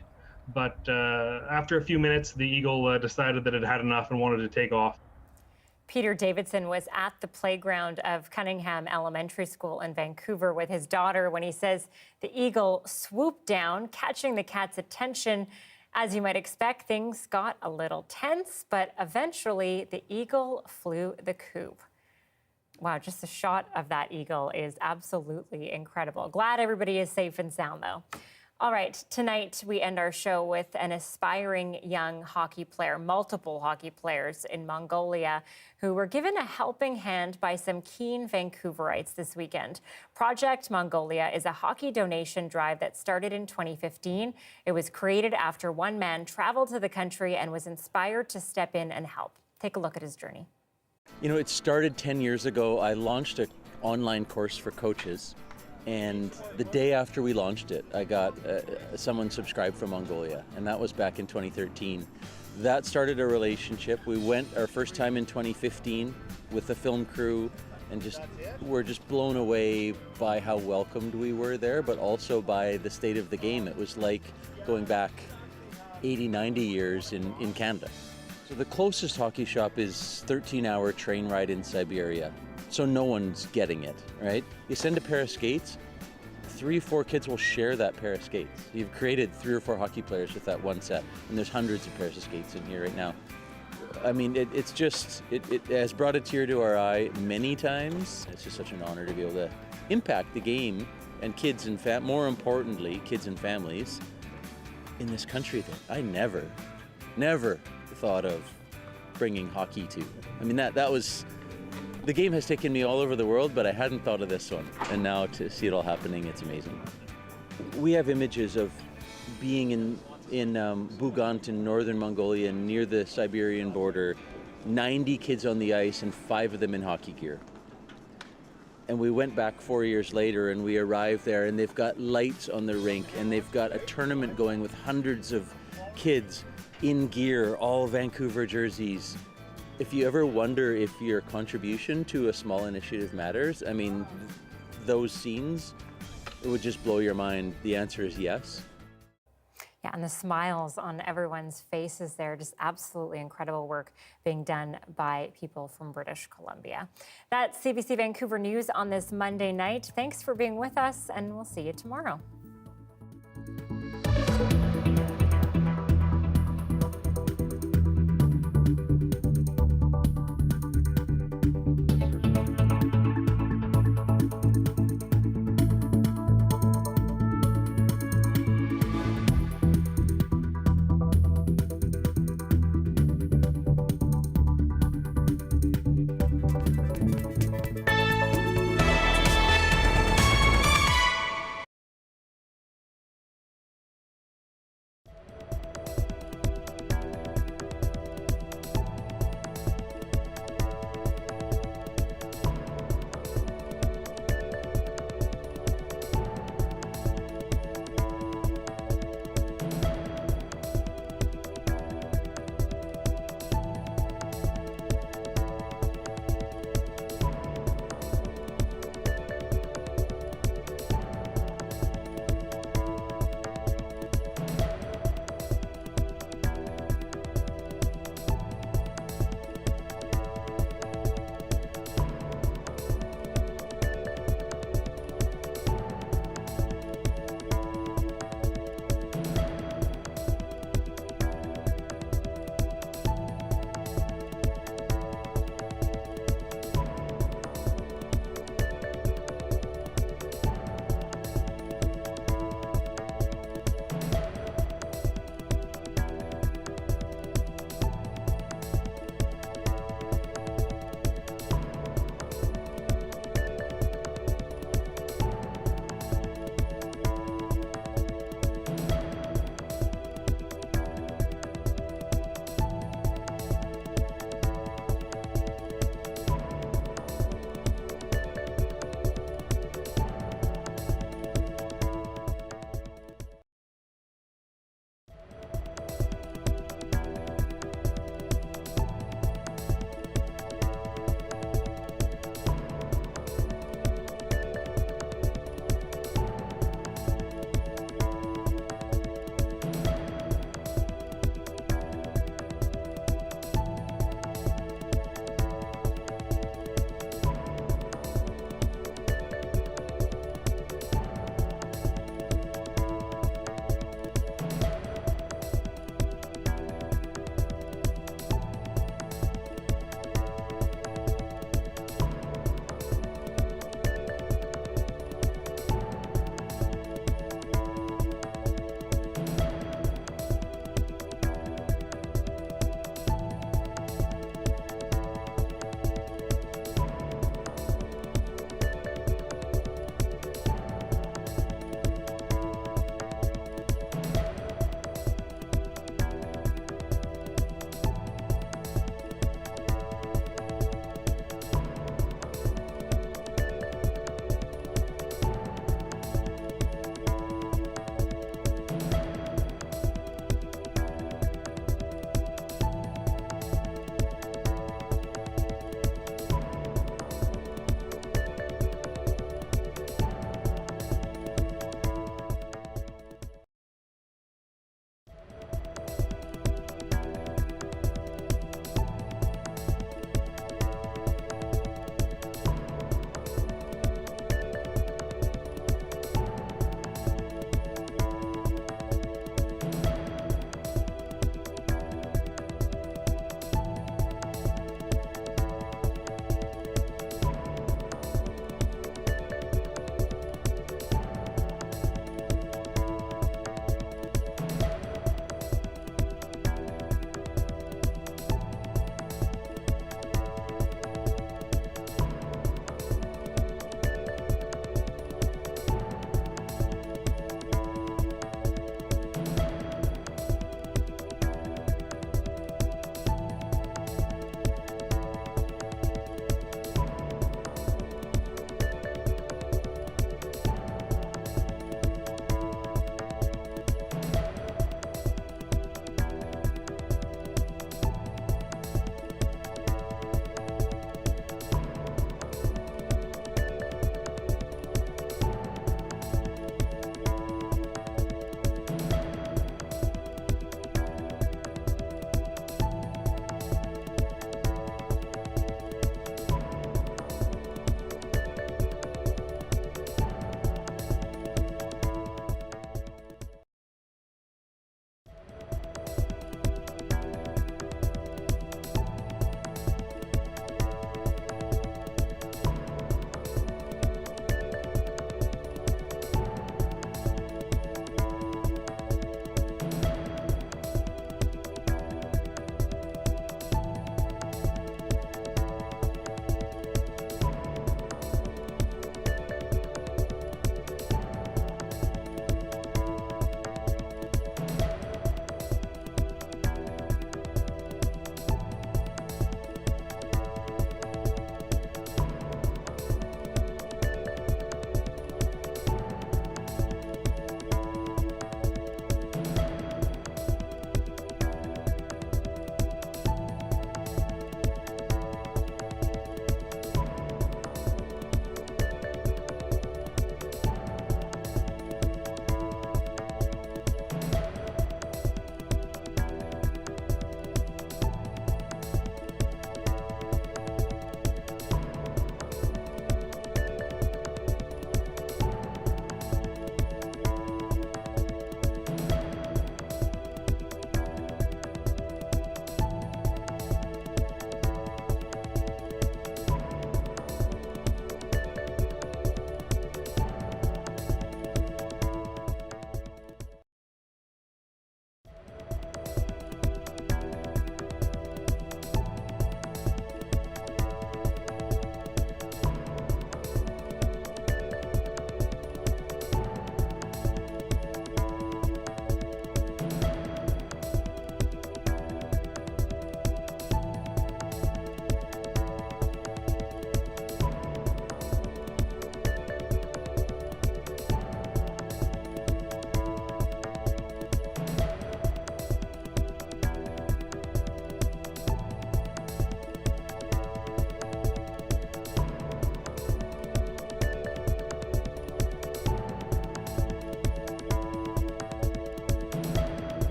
But after a few minutes, the eagle decided that it had enough and wanted to take off. Peter Davidson was at the playground of Cunningham Elementary School in Vancouver with his daughter when he says the eagle swooped down, catching the cat's attention. As you might expect, things got a little tense, but eventually the eagle flew the coop. Wow, just a shot of that eagle is absolutely incredible. Glad everybody is safe and sound, though. All right, tonight we end our show with an aspiring young hockey player, multiple hockey players in Mongolia, who were given a helping hand by some keen Vancouverites this weekend. Project Mongolia is a hockey donation drive that started in 2015. It was created after one man traveled to the country and was inspired to step in and help. Take a look at his journey. You know, it started 10 years ago. I launched an online course for coaches. And the day after we launched it, I got someone subscribed from Mongolia, and that was back in 2013. That started a relationship. We went our first time in 2015 with the film crew and we're just blown away by how welcomed we were there, but also by the state of the game. It was like going back 80, 90 years in Canada. So the closest hockey shop is 13-hour train ride in Siberia. So no one's getting it, right? You send a pair of skates, 3 or 4 kids will share that pair of skates. You've created 3 or 4 hockey players with that one set, and there's hundreds of pairs of skates in here right now. I mean, it has brought a tear to our eye many times. It's just such an honor to be able to impact the game and kids and more importantly, kids and families in this country that I never thought of bringing hockey to. I mean, that was, the game has taken me all over the world, but I hadn't thought of this one. And now to see it all happening, it's amazing. We have images of being in Bugant in northern Mongolia near the Siberian border, 90 kids on the ice and 5 of them in hockey gear. And we went back 4 years later and we arrived there and they've got lights on the rink and they've got a tournament going with hundreds of kids in gear, all Vancouver jerseys. If you ever wonder if your contribution to a small initiative matters, I mean, those scenes, it would just blow your mind. The answer is yes. Yeah, and the smiles on everyone's faces there, just absolutely incredible work being done by people from British Columbia. That's CBC Vancouver News on this Monday night. Thanks for being with us, and we'll see you tomorrow.